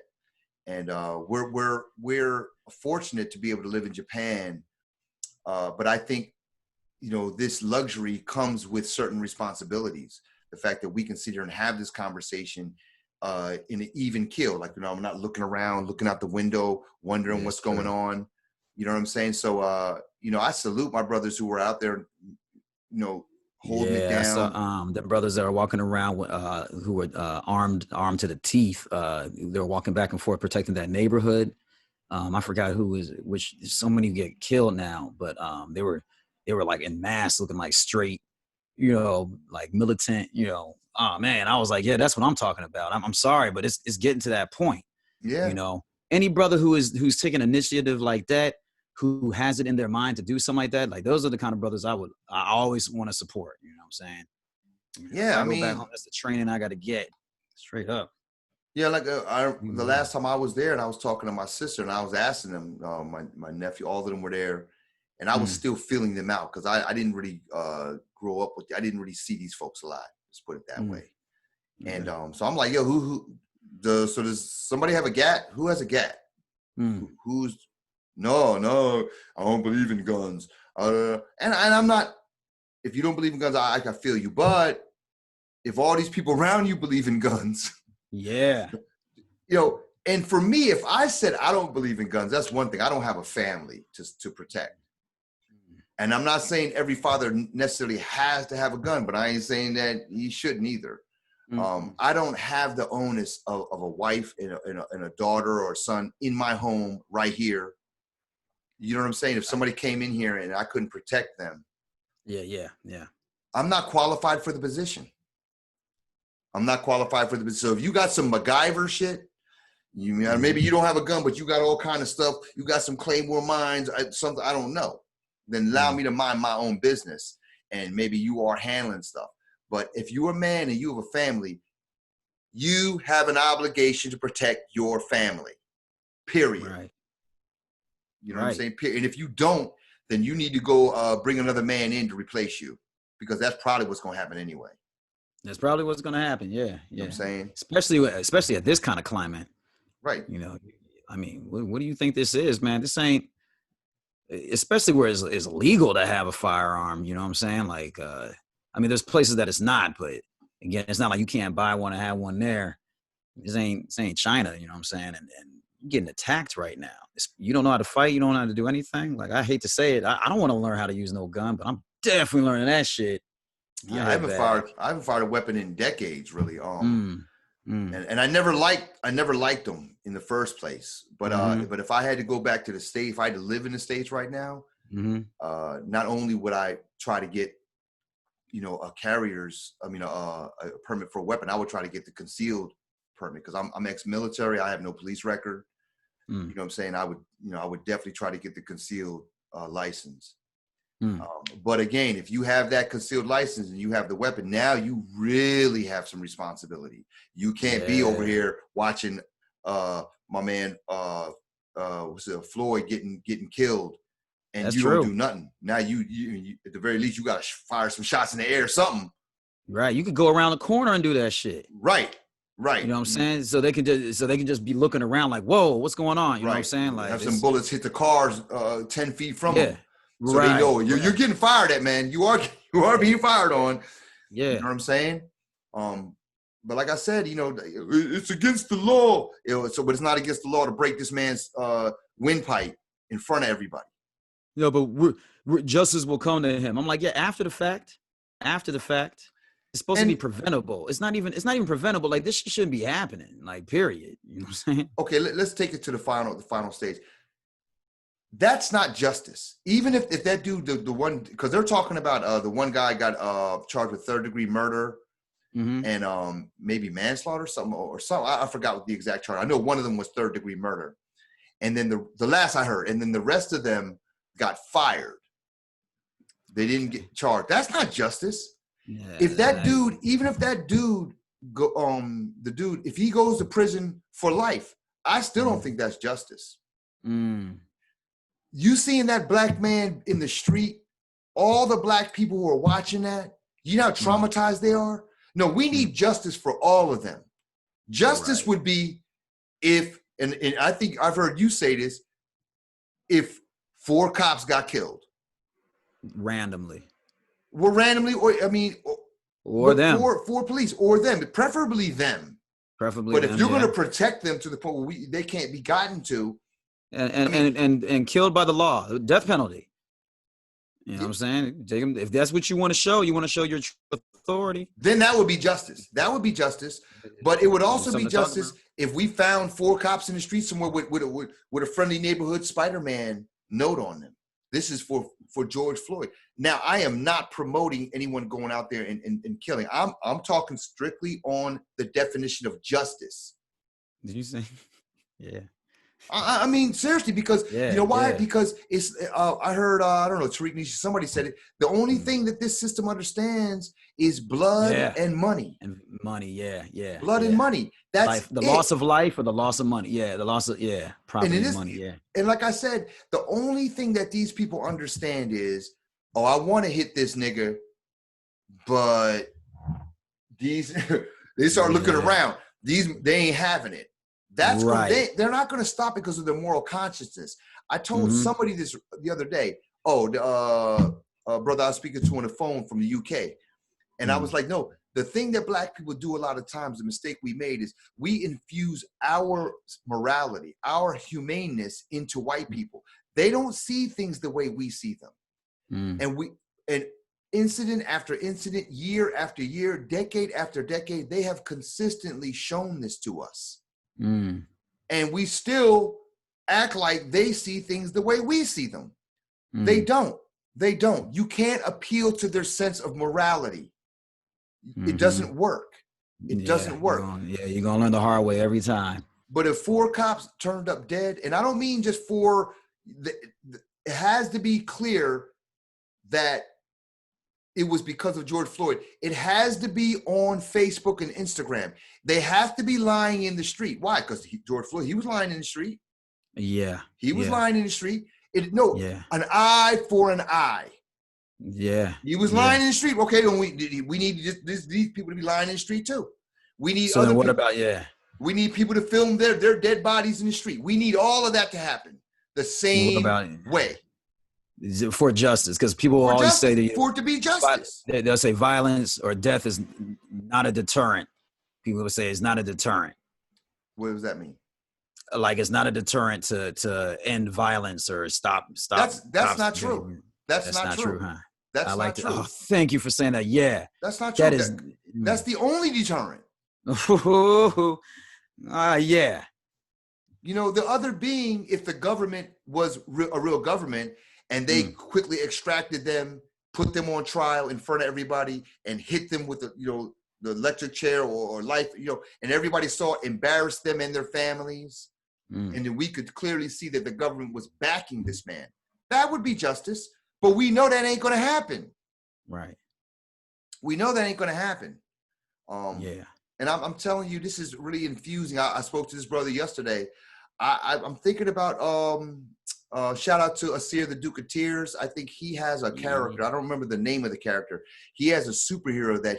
Speaker 2: And we're fortunate to be able to live in Japan But I think, this luxury comes with certain responsibilities. The fact that we can sit here and have this conversation in an even keel, like, I'm not looking around, looking out the window, wondering what's going on. You know what I'm saying? So, I salute my brothers who were out there, holding it down.
Speaker 1: I saw the brothers that are walking around who were armed to the teeth. They were walking back and forth protecting that neighborhood. I forgot which so many get killed now, but they were like in mass, looking like straight, like militant, oh man, I was like, yeah, that's what I'm talking about. I'm sorry, but it's getting to that point.
Speaker 2: Yeah.
Speaker 1: Any brother who's taking initiative like that, who has it in their mind to do something like that, like those are the kind of brothers I always want to support. You know what I'm saying?
Speaker 2: Yeah,
Speaker 1: I go back home, that's the training I got to get straight up.
Speaker 2: Yeah, like the last time I was there, and I was talking to my sister, and I was asking them, my nephew, all of them were there, and I was still feeling them out because I didn't really grow up with, I didn't really see these folks a lot. Let's put it that way. And so I'm like, yo, so does somebody have a GAT? Who has a GAT? Who's no, I don't believe in guns. And I'm not. If you don't believe in guns, I can feel you. But if all these people around you believe in guns.
Speaker 1: Yeah.
Speaker 2: And for me, if I said I don't believe in guns, that's one thing. I don't have a family to protect. And I'm not saying every father necessarily has to have a gun, but I ain't saying that he shouldn't either. I don't have the onus of a wife and a daughter or a son in my home right here. You know what I'm saying? If somebody came in here and I couldn't protect them.
Speaker 1: Yeah.
Speaker 2: I'm not qualified for the position. So if you got some MacGyver shit, maybe you don't have a gun, but you got all kind of stuff. You got some Claymore mines, something I don't know. Then allow me to mind my own business. And maybe you are handling stuff. But if you're a man and you have a family, you have an obligation to protect your family, period.
Speaker 1: Right.
Speaker 2: You know what I'm saying? And if you don't, then you need to go bring another man in to replace you, because that's probably what's going to happen anyway.
Speaker 1: That's probably what's going to happen. Yeah.
Speaker 2: You know what I'm saying?
Speaker 1: Especially at this kind of climate. Right. I mean, what do you think this is, man? This ain't, especially where it's legal to have a firearm. You know what I'm saying? Like, I mean, there's places that it's not, but again, it's not like you can't buy one and have one there. This ain't China, you know what I'm saying? And you're getting attacked right now. You don't know how to fight. You don't know how to do anything. Like, I hate to say it. I don't want to learn how to use no gun, but I'm definitely learning that shit.
Speaker 2: Yeah, I haven't fired a weapon in decades, really. And I never liked them in the first place. But but if I had to go back to the States, if I had to live in the States right now, not only would I try to get, a permit for a weapon, I would try to get the concealed permit, because I'm ex-military. I have no police record. You know what I'm saying? I would definitely try to get the concealed license. But again, if you have that concealed license and you have the weapon, now you really have some responsibility. You can't be over here watching my man Floyd getting killed, and
Speaker 1: That's
Speaker 2: you
Speaker 1: true.
Speaker 2: Don't do nothing. Now you at the very least you got to fire some shots in the air or something.
Speaker 1: Right. You could go around the corner and do that shit.
Speaker 2: Right.
Speaker 1: You know what I'm saying? So they can just be looking around like, whoa, what's going on? You know what I'm saying? Like,
Speaker 2: have some bullets hit the cars 10 feet from them. So they know you're getting fired at, man. You are being fired on.
Speaker 1: Yeah.
Speaker 2: You know what I'm saying? But like I said, it's against the law. But it's not against the law to break this man's windpipe in front of everybody.
Speaker 1: But justice will come to him. I'm like, yeah, after the fact, it's supposed to be preventable. It's not even preventable. Like, this shouldn't be happening. Like, period. You know what I'm saying?
Speaker 2: Okay, let's take it to the final stage. That's not justice. Even if that dude, the one, because they're talking about the one guy got charged with 3rd-degree murder and maybe manslaughter or something. I forgot what the exact charge. I know one of them was 3rd-degree murder. And then the last I heard, and then the rest of them got fired. They didn't get charged. That's not justice. Yeah, if that dude, if he goes to prison for life, I still don't think that's justice. You seeing that black man in the street, all the black people who are watching that, you know how traumatized they are? No, we need justice for all of them. Justice would be if, and I think I've heard you say this, if 4 cops got killed,
Speaker 1: randomly.
Speaker 2: Well, randomly, or I mean,
Speaker 1: Or them.
Speaker 2: For police or them, preferably them.
Speaker 1: Preferably
Speaker 2: But
Speaker 1: them,
Speaker 2: if you're
Speaker 1: yeah.
Speaker 2: going to protect them to the point where they can't be gotten to,
Speaker 1: and killed by the law, death penalty. You know what I'm saying? Take them, if that's what you want to show your authority.
Speaker 2: Then that would be justice. That would be justice. But it would also be justice if we found 4 cops in the street somewhere with a friendly neighborhood Spider-Man note on them. This is for George Floyd. Now, I am not promoting anyone going out there and killing. I'm talking strictly on the definition of justice.
Speaker 1: Did you say? Yeah.
Speaker 2: I mean, seriously, because you know why?
Speaker 1: Yeah.
Speaker 2: Because it's, I heard, I don't know, Tariq Nisha, somebody said it. The only thing that this system understands is blood and money.
Speaker 1: And money, yeah.
Speaker 2: Blood and money. That's
Speaker 1: the loss of life or the loss of money. Yeah, the loss of, property and money, yeah.
Speaker 2: And like I said, the only thing that these people understand is, oh, I want to hit this nigga, but these, they start looking around. They ain't having it. That's right. They're not going to stop because of their moral consciousness. I told somebody this the other day. Brother I was speaking to on the phone from the UK. And I was like, no, the thing that Black people do a lot of times, the mistake we made is we infuse our morality, our humaneness into white people. They don't see things the way we see them. And incident after incident, year after year, decade after decade, they have consistently shown this to us. And we still act like they see things the way we see them. They don't. You can't appeal to their sense of morality. It doesn't work. It doesn't work.
Speaker 1: You're gonna learn the hard way every time.
Speaker 2: But if 4 cops turned up dead, and I don't mean just 4, it has to be clear that it was because of George Floyd. It has to be on Facebook and Instagram. They have to be lying in the street. Why? Because George Floyd, he was lying in the street.
Speaker 1: Yeah.
Speaker 2: He was lying in the street. An eye for an eye.
Speaker 1: Yeah.
Speaker 2: He was lying in the street. Okay, then we need these people to be lying in the street too. We need
Speaker 1: so
Speaker 2: other
Speaker 1: then what
Speaker 2: people.
Speaker 1: about
Speaker 2: We need people to film their dead bodies in the street. We need all of that to happen the same way.
Speaker 1: For justice, because people will always say
Speaker 2: for it to be justice.
Speaker 1: They'll say violence or death is not a deterrent. People will say it's not a deterrent.
Speaker 2: What does that mean?
Speaker 1: Like it's not a deterrent to end violence or stop.
Speaker 2: That's not true. That's not true.
Speaker 1: Huh?
Speaker 2: That's not true.
Speaker 1: Oh, thank you for saying that. Yeah,
Speaker 2: that's not true. That's the only deterrent.
Speaker 1: Yeah.
Speaker 2: You know, the other being, if the government was a real government and they quickly extracted them, put them on trial in front of everybody and hit them with the electric chair or life, and everybody saw it, embarrassed them and their families. And then we could clearly see that the government was backing this man. That would be justice. But we know that ain't going to happen.
Speaker 1: Right.
Speaker 2: We know that ain't going to happen. And I'm telling you, this is really infusing. I spoke to this brother yesterday. I'm thinking about, shout out to Asir, the Duke of Tears. I think he has a character. I don't remember the name of the character. He has a superhero that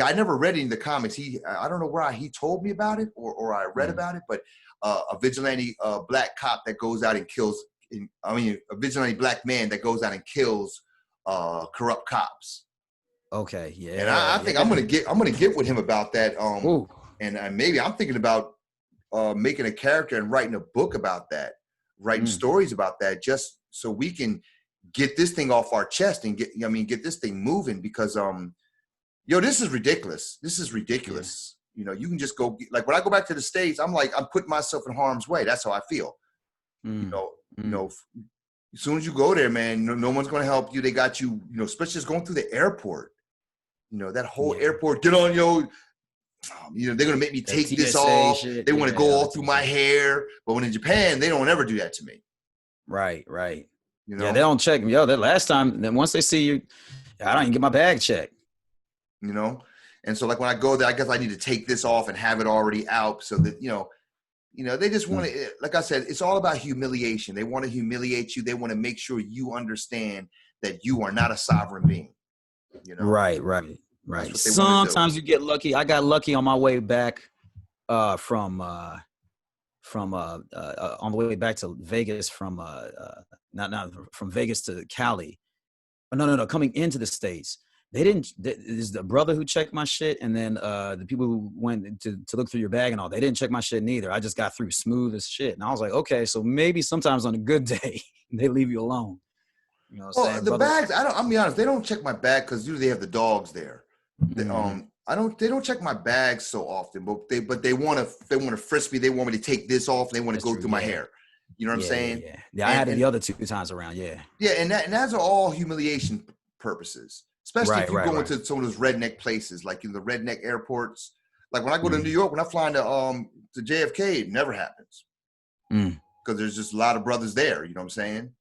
Speaker 2: I never read it in the comics. I don't know where he told me about it or I read about it, but a vigilante black cop that goes out and kills, a vigilante black man that goes out and kills corrupt cops.
Speaker 1: Okay, yeah.
Speaker 2: And I think I'm gonna get with him about that. And maybe I'm thinking about making a character and writing a book about that, writing stories about that, just so we can get this thing off our chest and get this thing moving, because this is ridiculous. This is ridiculous. Yeah. You can just go, like when I go back to the States, I'm putting myself in harm's way. That's how I feel. As soon as you go there, man, no one's going to help you. They got you, especially just going through the airport. That whole airport, get on they're going to make me take this off. Shit. They want to go all through my hair. But when in Japan, they don't ever do that to me.
Speaker 1: Right. Yeah, they don't check me. The last time, then once they see you, I don't even get my bag checked.
Speaker 2: And so like when I go there, I guess I need to take this off and have it already out so that, they just want to, like I said, it's all about humiliation. They want to humiliate you. They want to make sure you understand that you are not a sovereign being.
Speaker 1: Right. Sometimes you get lucky. I got lucky on my way back from on the way back to Vegas from not from Vegas to Cali. No, coming into the States. They didn't. Is the brother who checked my shit, and then the people who went to look through your bag and all. They didn't check my shit neither. I just got through smooth as shit, and I was like, okay, so maybe sometimes on a good day they leave you alone. You know what I'm
Speaker 2: Well,
Speaker 1: saying?
Speaker 2: the
Speaker 1: Brother,
Speaker 2: bags, I'll be honest, they don't check my bag because usually they have the dogs there. They don't check my bags so often, but they want to frisk me. They want me to take this off. They want to go through my hair. You know what I'm saying?
Speaker 1: Yeah, I had it the other 2 times around. Yeah,
Speaker 2: and that's all humiliation purposes, especially if you go into some of those redneck places, like in the redneck airports. Like when I go to New York, when I fly to JFK, it never happens because there's just a lot of brothers there. You know what I'm saying?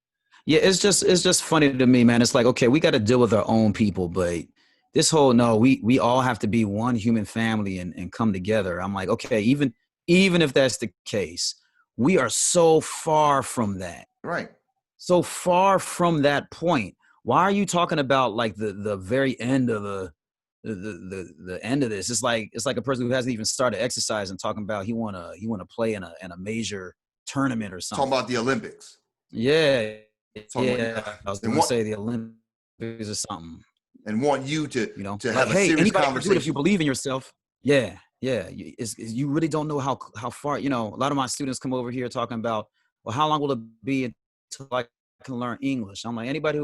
Speaker 1: Yeah, it's just funny to me, man. It's like, okay, we got to deal with our own people, but this whole we all have to be one human family and come together. I'm like, okay, even if that's the case, we are so far from that.
Speaker 2: Right.
Speaker 1: So far from that point. Why are you talking about like the very end of the end of this? It's like a person who hasn't even started exercise and talking about he wanna play in a major tournament or something.
Speaker 2: Talking about the Olympics.
Speaker 1: Yeah.
Speaker 2: Yeah,
Speaker 1: I was going to say the Olympics or something,
Speaker 2: and want you to to have a serious conversation.
Speaker 1: Can do it if you believe in yourself. Yeah. You really don't know how far. A lot of my students come over here talking about, well, how long will it be until I can learn English? I'm like, anybody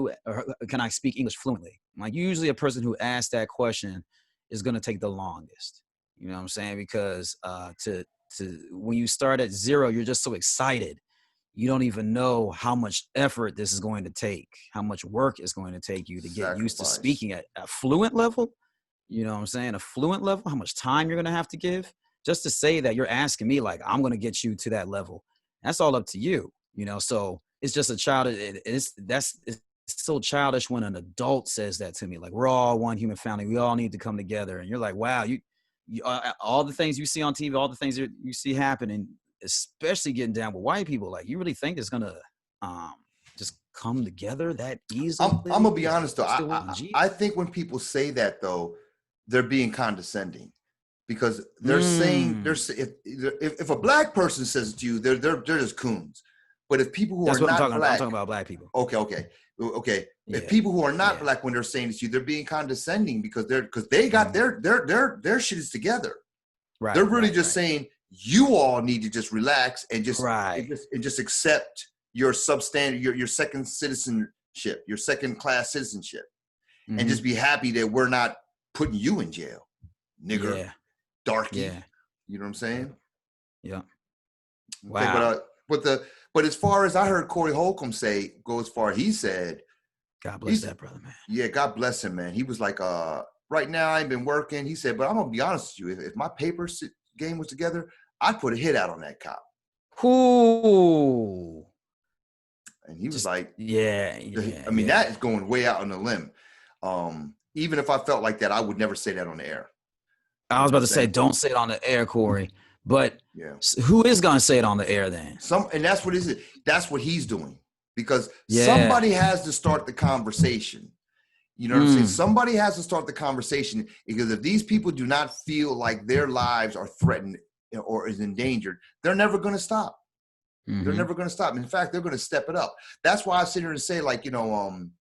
Speaker 1: can I speak English fluently? I'm like, usually a person who asks that question is going to take the longest. You know what I'm saying? Because when you start at zero, you're just so excited. You don't even know how much effort this is going to take, how much work it's going to take you to get used to speaking at a fluent level. You know what I'm saying? A fluent level, how much time you're going to have to give just to say that you're asking me, like, I'm going to get you to that level. That's all up to you, So it's just a child. It's so childish when an adult says that to me, like, we're all one human family. We all need to come together. And you're like, wow, you all the things you see on TV, all the things you see happening, especially getting down with white people, like, you really think it's gonna just come together that easily?
Speaker 2: I'm gonna be honest though. I think when people say that though, they're being condescending because they're saying if a black person says it to you, they're just coons. But if people who are not black,
Speaker 1: I'm talking about black people.
Speaker 2: Okay.
Speaker 1: Yeah.
Speaker 2: If people who are not black, when they're saying it to you, they're being condescending because they got their shit is together. Right. They're really just saying you all need to just relax and just accept your substandard, your second citizenship, your second class citizenship, and just be happy that we're not putting you in jail, nigger, darky. Yeah. You know what I'm saying?
Speaker 1: Yeah.
Speaker 2: Wow. Okay, but as far as I heard Corey Holcomb go as far, he said,
Speaker 1: God bless that brother, man.
Speaker 2: Yeah, God bless him, man. He was like, right now I ain't been working. He said, but I'm gonna be honest with you, if my paper game was together, I'd put a hit out on that cop.
Speaker 1: Ooh.
Speaker 2: And he was like,
Speaker 1: I
Speaker 2: mean, that is going way out on a limb. Even if I felt like that, I would never say that on the air.
Speaker 1: I was about to say, don't say it on the air, Corey. But who is going to say it on the air then?
Speaker 2: And that's what he's doing, because somebody has to start the conversation. You know what I'm saying? Somebody has to start the conversation, because if these people do not feel like their lives are threatened or is endangered, they're never going to stop. They're never going to stop. In fact, they're going to step it up. That's why I sit here and say, like, I'm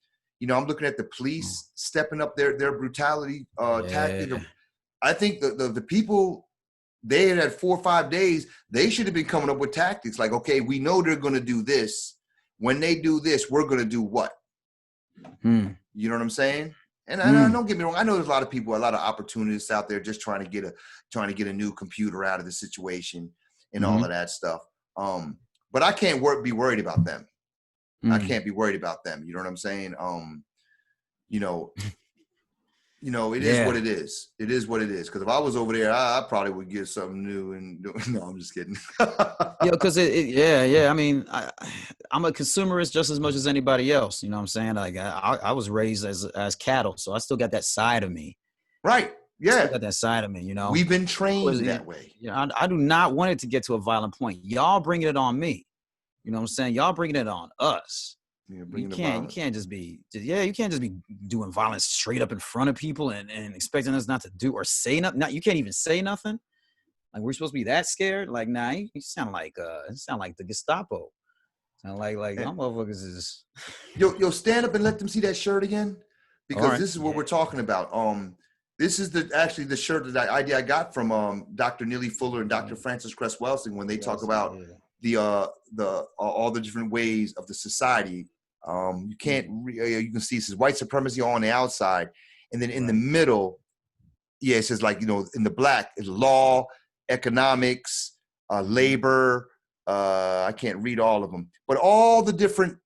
Speaker 2: looking at the police stepping up their brutality tactic. I think the people, they had 4 or 5 days, they should have been coming up with tactics like, okay, we know they're going to do this. When they do this, we're going to do what? You know what I'm saying? And don't get me wrong, I know there's a lot of people, a lot of opportunists out there just trying to get a new computer out of the situation and all of that stuff. But I can't be worried about them. I can't be worried about them. You know what I'm saying? It is what it is. It is what it is. Because if I was over there, I probably would get something new. And no, I'm just kidding.
Speaker 1: Because I mean, I'm a consumerist just as much as anybody else. You know what I'm saying? Like I was raised as cattle, so I still got that side of me.
Speaker 2: Right. Yeah.
Speaker 1: Still got that side of me.
Speaker 2: We've been trained that way.
Speaker 1: I do not want it to get to a violent point. Y'all bringing it on me. You know what I'm saying? Y'all bringing it on us. You can't just be doing violence straight up in front of people and expecting us not to do or say nothing. You can't even say nothing. Like we're supposed to be that scared? Like, nah, you sound like the Gestapo. Sound like
Speaker 2: And,
Speaker 1: y'all motherfuckers is
Speaker 2: yo, stand up and let them see that shirt again,
Speaker 1: all
Speaker 2: because
Speaker 1: right.
Speaker 2: this is what we're talking about. This is actually the shirt that I got from Dr. Neely Fuller and Dr. Francis Cress Welsing when they talk about the all the different ways of the society. You can't you can see it says white supremacy on the outside, and then in the middle, it says, like, in the black is law, economics, labor. I can't read all of them, but all the different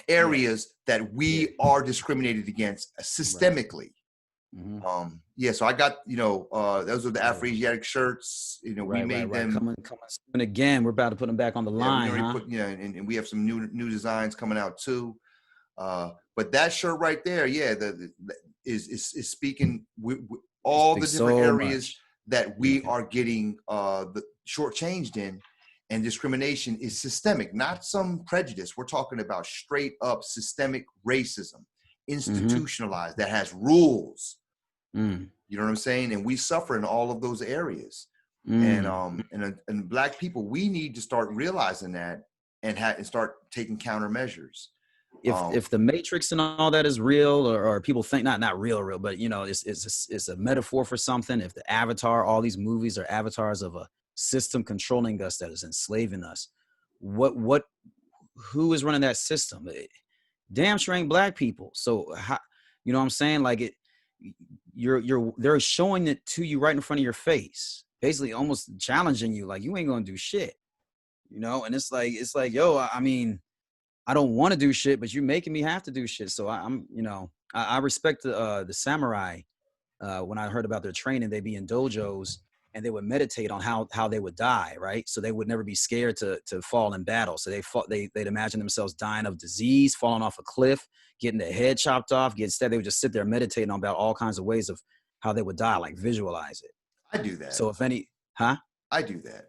Speaker 2: areas that we are discriminated against systemically. So I got, those are the AfroAsiatic shirts. We made them.
Speaker 1: Coming soon again. We're about to put them back on the line,
Speaker 2: and we have some new designs coming out too. But that shirt right there, is speaking all the different areas that we are getting the shortchanged in. And discrimination is systemic, not some prejudice. We're talking about straight up systemic racism, institutionalized, that has rules. You know what I'm saying? And we suffer in all of those areas. And Black people, we need to start realizing that and start taking countermeasures.
Speaker 1: If the Matrix and all that is real, or people think not real, but it's a metaphor for something. If the Avatar, all these movies are avatars of a system controlling us that is enslaving us, who is running that system? Damn sure ain't Black people. So how, you know what I'm saying? Like they're showing it to you right in front of your face, basically almost challenging you, like you ain't gonna do shit, and it's like, yo, I mean, I don't want to do shit, but you're making me have to do shit. So I respect the samurai. When I heard about their training, they'd be in dojos and they would meditate on how they would die, right? So they would never be scared to fall in battle. So they'd imagine themselves dying of disease, falling off a cliff, getting their head chopped off, instead they would just sit there meditating about all kinds of ways of how they would die, like visualize it.
Speaker 2: I do that.
Speaker 1: So
Speaker 2: I do that.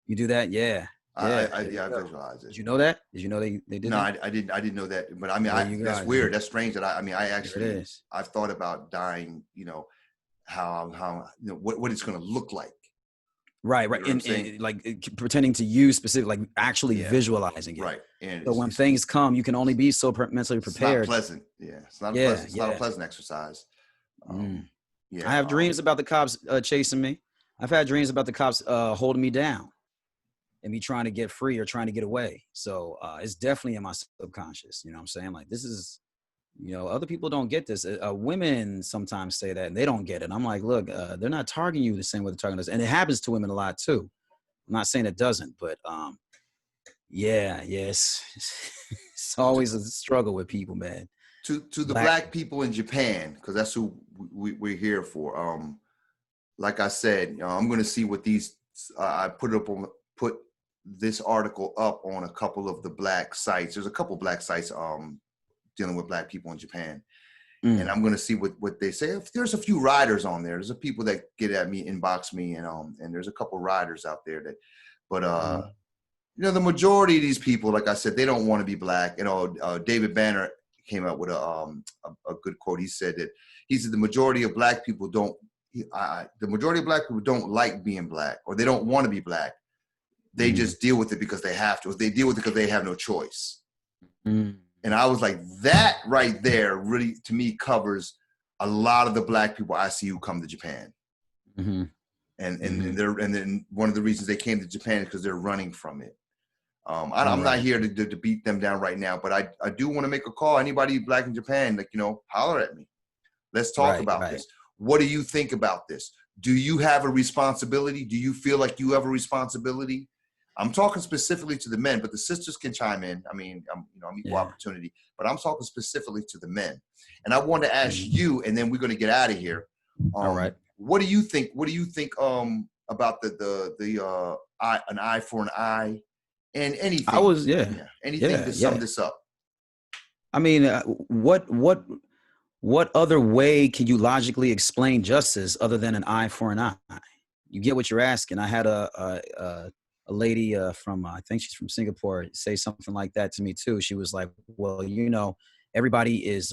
Speaker 1: You do that? Yeah.
Speaker 2: I visualize it.
Speaker 1: Did you know that? Did you know they did
Speaker 2: no, that? I didn't know that. But I mean, that's weird. That's strange that I've thought about dying, how what it's going to look like.
Speaker 1: Right. And like pretending to you specifically, like actually visualizing it.
Speaker 2: Right. And
Speaker 1: so when things come, you can only be so mentally prepared.
Speaker 2: It's not pleasant. Yeah. It's not not a pleasant exercise.
Speaker 1: I have dreams about the cops chasing me. I've had dreams about the cops holding me down and me trying to get free or trying to get away. So it's definitely in my subconscious. You know what I'm saying? Like this is, other people don't get this. Women sometimes say that and they don't get it. I'm like, look, they're not targeting you the same way they're targeting us. And it happens to women a lot too. I'm not saying it doesn't, but yes, it's always a struggle with people, man.
Speaker 2: To the black people in Japan, because that's who we're here for. Like I said, I'm going to see what these. I put this article up on a couple of the black sites. There's a couple black sites dealing with black people in Japan, and I'm going to see what they say. If there's a few writers on there, there's a people that get at me, inbox me, and there's a couple writers out there that, but the majority of these people, like I said, they don't want to be black. David Banner came out with a good quote. He said the majority of black people don't like being black, or they don't want to be black. They just deal with it because they have to. They deal with it because they have no choice. And I was like, that right there really, to me, covers a lot of the black people I see who come to Japan. And then one of the reasons they came to Japan is because they're running from it. I'm not here to beat them down right now, but I do want to make a call. Anybody black in Japan, holler at me. Let's talk about this. What do you think about this? Do you have a responsibility? Do you feel like you have a responsibility? I'm talking specifically to the men, but the sisters can chime in. I mean, I'm equal opportunity, but I'm talking specifically to the men. And I want to ask you, and then we're going to get out of here.
Speaker 1: All right.
Speaker 2: What do you think? What do you think about the an eye for an eye and anything? Anything to sum this up.
Speaker 1: I mean, what other way can you logically explain justice other than an eye for an eye? You get what you're asking. I had a lady from, I think she's from Singapore, say something like that to me too. She was like, well, everybody is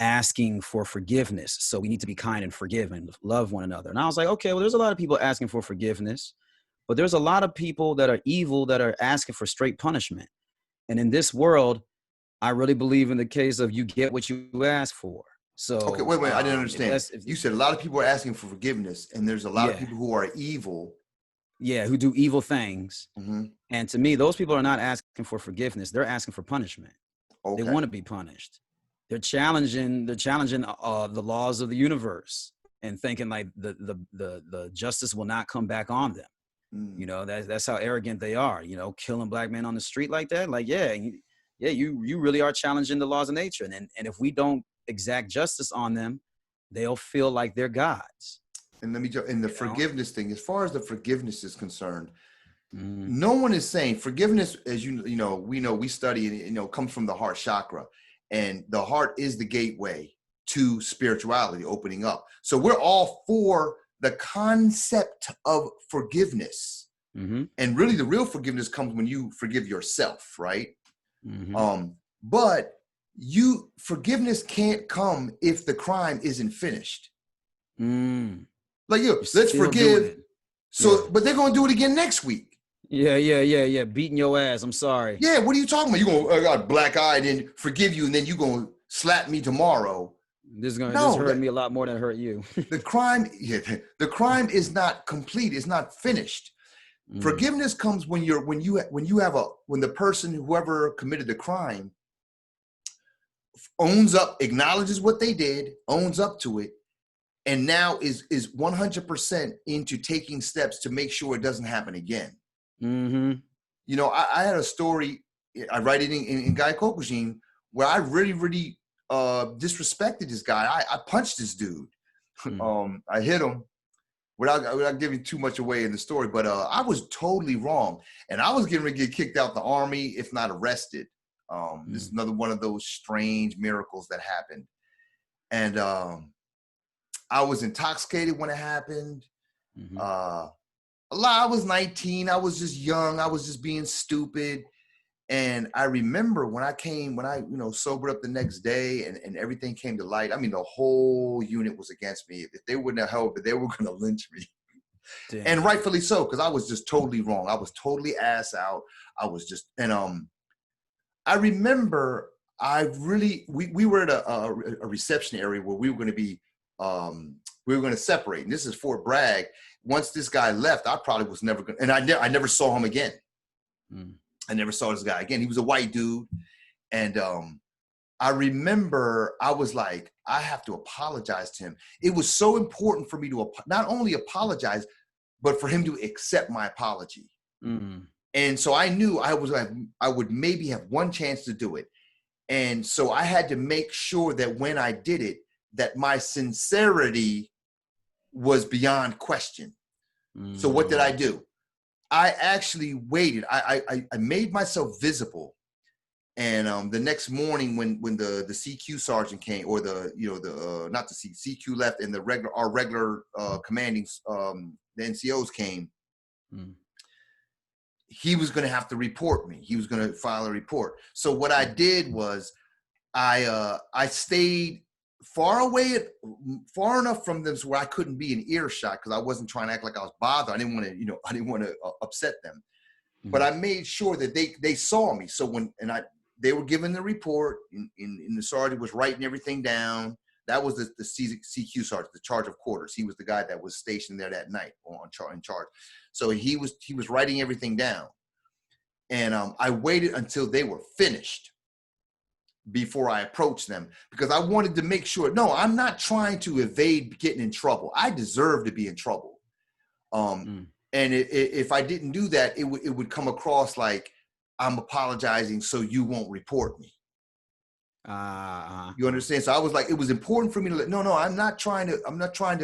Speaker 1: asking for forgiveness. So we need to be kind and forgive and love one another. And I was like, okay, well, there's a lot of people asking for forgiveness, but there's a lot of people that are evil that are asking for straight punishment. And in this world, I really believe in the case of you get what you ask for. So
Speaker 2: okay, wait, I didn't understand.
Speaker 1: If
Speaker 2: you said a lot of people are asking for forgiveness, and there's a lot of
Speaker 1: Yeah.
Speaker 2: people who are evil.
Speaker 1: Yeah, who do evil things.
Speaker 2: Mm-hmm.
Speaker 1: And to me, those people are not asking for forgiveness. They're asking for punishment.
Speaker 2: Okay.
Speaker 1: They want to be punished. They're challenging the laws of the universe and thinking like the justice will not come back on them.
Speaker 2: Mm.
Speaker 1: You know, that's how arrogant they are, you know, killing black men on the street like that. Like, you really are challenging the laws of nature. And if we don't exact justice on them, they'll feel like they're gods.
Speaker 2: And let me jump in the forgiveness thing. As far as the forgiveness is concerned,
Speaker 1: Mm-hmm.
Speaker 2: no one is saying forgiveness, as we study, comes from the heart chakra, and the heart is the gateway to spirituality, opening up. So we're all for the concept of forgiveness.
Speaker 1: Mm-hmm.
Speaker 2: And really the real forgiveness comes when you forgive yourself, right?
Speaker 1: Mm-hmm.
Speaker 2: But forgiveness can't come if the crime isn't finished.
Speaker 1: Mm.
Speaker 2: Like, let's forgive. So, but they're going to do it again next week.
Speaker 1: Yeah. Beating your ass. I'm sorry.
Speaker 2: Yeah. What are you talking about? You going, I got black eye and forgive you, and then you going to slap me tomorrow.
Speaker 1: This hurt me a lot more than it hurt you.
Speaker 2: The crime is not complete. It's not finished. Mm. Forgiveness comes when the person, whoever committed the crime, owns up, acknowledges what they did, owns up to it, and now is 100% into taking steps to make sure it doesn't happen again.
Speaker 1: Mm-hmm.
Speaker 2: You know, I had a story, I write it in Guy Kokujin, where I really, really disrespected this guy. I punched this dude. Mm. I hit him without giving too much away in the story, but I was totally wrong. And I was getting ready to get kicked out the army, if not arrested. This is another one of those strange miracles that happened. And I was intoxicated when it happened. Mm-hmm. I was 19. I was just young. I was just being stupid. And I remember when I sobered up the next day and everything came to light. I mean, the whole unit was against me. If they wouldn't have helped, they were going to lynch me. Damn. And rightfully so, because I was just totally wrong. I was totally ass out. I was just, and I remember we were at a reception area where we were going to separate. And this is Fort Bragg. Once this guy left, I probably was never going to, and I never saw him again. Mm. I never saw this guy again. He was a white dude. And I remember I was like, I have to apologize to him. It was so important for me to not only apologize, but for him to accept my apology. Mm. And so I knew I would maybe have one chance to do it. And so I had to make sure that when I did it, that my sincerity was beyond question. Mm. So what did I do? I actually waited. I made myself visible. And the next morning when the CQ sergeant came, or not the CQ left, and our regular commanding, the NCOs came, he was going to have to report me. He was going to file a report. So what I did was I stayed far enough from them where I couldn't be in earshot, because I wasn't trying to act like I was bothered. I didn't want to upset them. Mm-hmm. But I made sure that they saw me. So they were giving the report, and the sergeant was writing everything down. That was the CQ sergeant, the charge of quarters. He was the guy that was stationed there that night in charge. So he was writing everything down. And I waited until they were finished before I approached them, because I wanted to make sure, no, I'm not trying to evade getting in trouble. I deserve to be in trouble. And if I didn't do that, it would come across like I'm apologizing so you won't report me. You understand? So I was like, it was important for me to no, I'm not trying to
Speaker 1: avoid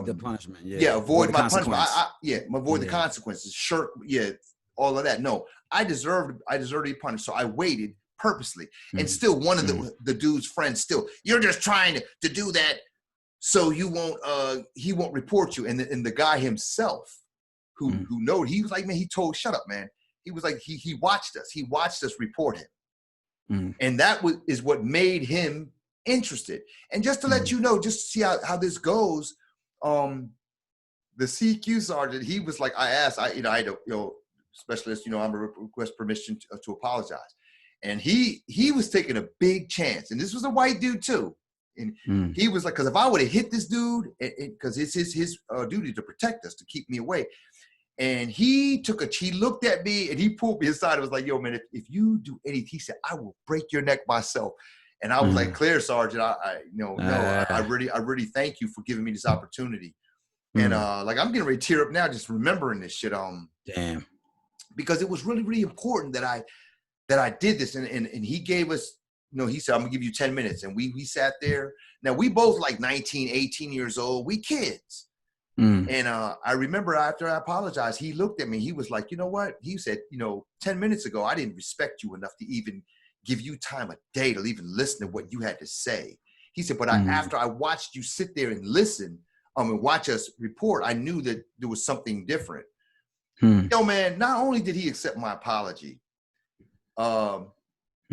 Speaker 1: the punishment.
Speaker 2: Avoid my punishment. Avoid the consequences. Shirk, all of that. No, I deserved to be punished. So I waited purposely. And still one of the dude's friends you're just trying to do that so he won't report you. And the guy himself who know, he was like, man, shut up, man. He was like, he watched us report him. And that is what made him interested. And just to let you know, just to see how this goes, the CQ sergeant, he was like, I asked, specialist, I'm gonna request permission to apologize. And he was taking a big chance. And this was a white dude too. And he was like, because if I would have hit this dude, because it's his duty to protect us, to keep me away. And he looked at me and he pulled me aside and was like, yo, man, if you do anything, he said, I will break your neck myself. And I was like, clear, Sergeant. I really thank you for giving me this opportunity. And like, I'm getting ready to tear up now just remembering this shit.
Speaker 1: Damn.
Speaker 2: Because it was really, really important that I did this. And he gave us, he said, I'm gonna give you 10 minutes. And we sat there. Now we both like 19, 18 years old. We kids. And I remember after I apologized, he looked at me. He was like, you know what? He said, 10 minutes ago, I didn't respect you enough to even give you time of day to even listen to what you had to say. He said, but after I watched you sit there and listen and watch us report, I knew that there was something different. Man, not only did he accept my apology, by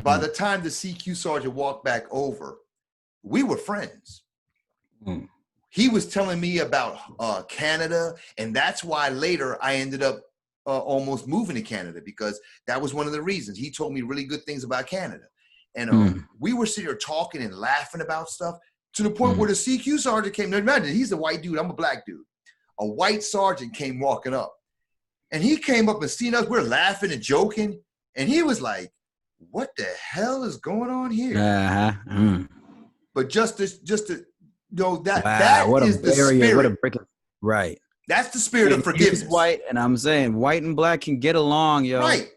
Speaker 2: the time the CQ sergeant walked back over, we were friends. He was telling me about Canada, and that's why later I ended up almost moving to Canada, because that was one of the reasons. He told me really good things about Canada. And we were sitting here talking and laughing about stuff to the point where the CQ sergeant came. Now imagine, he's a white dude, I'm a black dude. A white sergeant came walking up. And he came up and seen us, we're laughing and joking. And he was like, what the hell is going on here? But just to that is the spirit.
Speaker 1: What a breaking, right.
Speaker 2: That's the spirit of forgiveness.
Speaker 1: He's white, and I'm saying white and black can get along, yo.
Speaker 2: Right.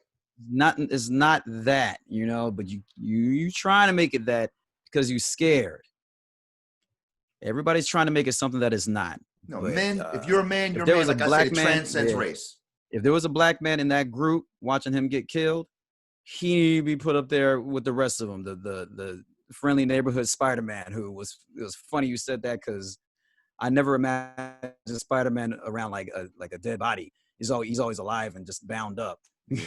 Speaker 1: It's not that, but you trying to make it that because you're scared. Everybody's trying to make it something that is not.
Speaker 2: No,
Speaker 1: but,
Speaker 2: men, if you're a man, you're a man. Like I said, it transcends race.
Speaker 1: If there was a black man in that group watching him get killed, he'd be put up there with the rest of them. The friendly neighborhood Spider-Man, it was funny you said that, because I never imagined Spider-Man around like a dead body. He's always alive and just bound up.
Speaker 2: Yeah.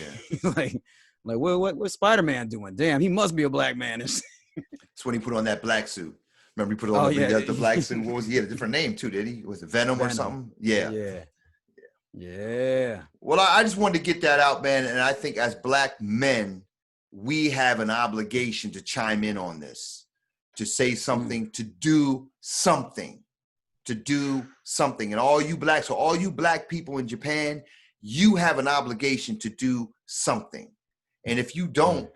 Speaker 2: like
Speaker 1: what's Spider-Man doing? Damn, he must be a black man.
Speaker 2: That's when he put on that black suit. Remember he put on the black suit. What was he? He had a different name too, did he? Was it Venom or something?
Speaker 1: Yeah.
Speaker 2: Well, I just wanted to get that out, man. And I think as black men, we have an obligation to chime in on this, to say something, to do something. And all you black people in Japan, you have an obligation to do something. And if you don't,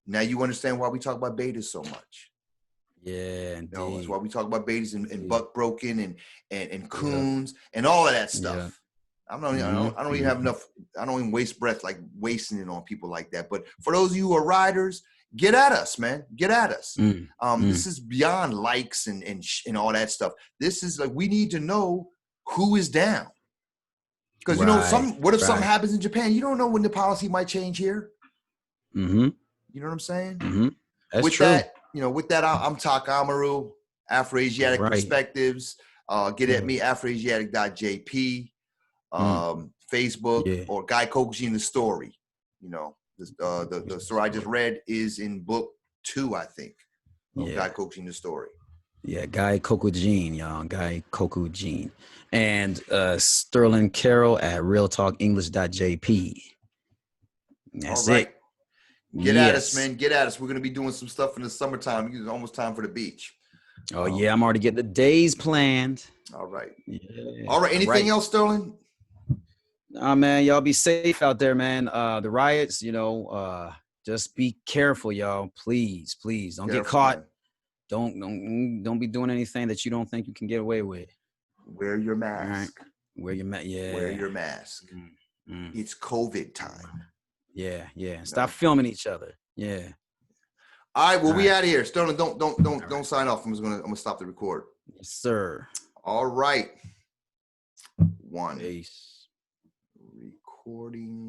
Speaker 2: now you understand why we talk about betas so much.
Speaker 1: Yeah, indeed.
Speaker 2: That's why we talk about betas and buck broken and coons and all of that stuff. Yeah. I don't even have enough. I don't even waste breath like wasting it on people like that. But for those of you who are riders, get at us, man. Get at us. This is beyond likes and all that stuff. This is like, we need to know who is down. Because what if something happens in Japan? You don't know when the policy might change here. You know what I'm saying?
Speaker 1: That's true.
Speaker 2: With that, I'm Tak Amaru, AfroAsiatic Perspectives. Get at me, AfroAsiatic.jp. Facebook or Guy Kokujin the story. The story I just read is in book 2, I think. Guy Kokujin the story.
Speaker 1: Yeah, Guy Kokujin, y'all. Guy Kokujin. And Sterling Carroll at RealTalkEnglish.jp. That's
Speaker 2: all right.
Speaker 1: It.
Speaker 2: Get at us, man. Get at us. We're gonna be doing some stuff in the summertime. It's almost time for the beach.
Speaker 1: Oh yeah, I'm already getting the days planned.
Speaker 2: All right.
Speaker 1: Yeah.
Speaker 2: All right. Anything else, Sterling?
Speaker 1: Nah, man, y'all be safe out there, man. The riots, just be careful, y'all. Please, don't get caught. Man. Don't be doing anything that you don't think you can get away with.
Speaker 2: Wear your mask.
Speaker 1: All right. Wear your mask.
Speaker 2: It's COVID time.
Speaker 1: Yeah. Stop filming each other. Yeah.
Speaker 2: All right. Well, we out of here. Sterling, don't sign off. I'm gonna stop the record.
Speaker 1: Yes, sir.
Speaker 2: All right. 1.
Speaker 1: Peace.
Speaker 2: Recording.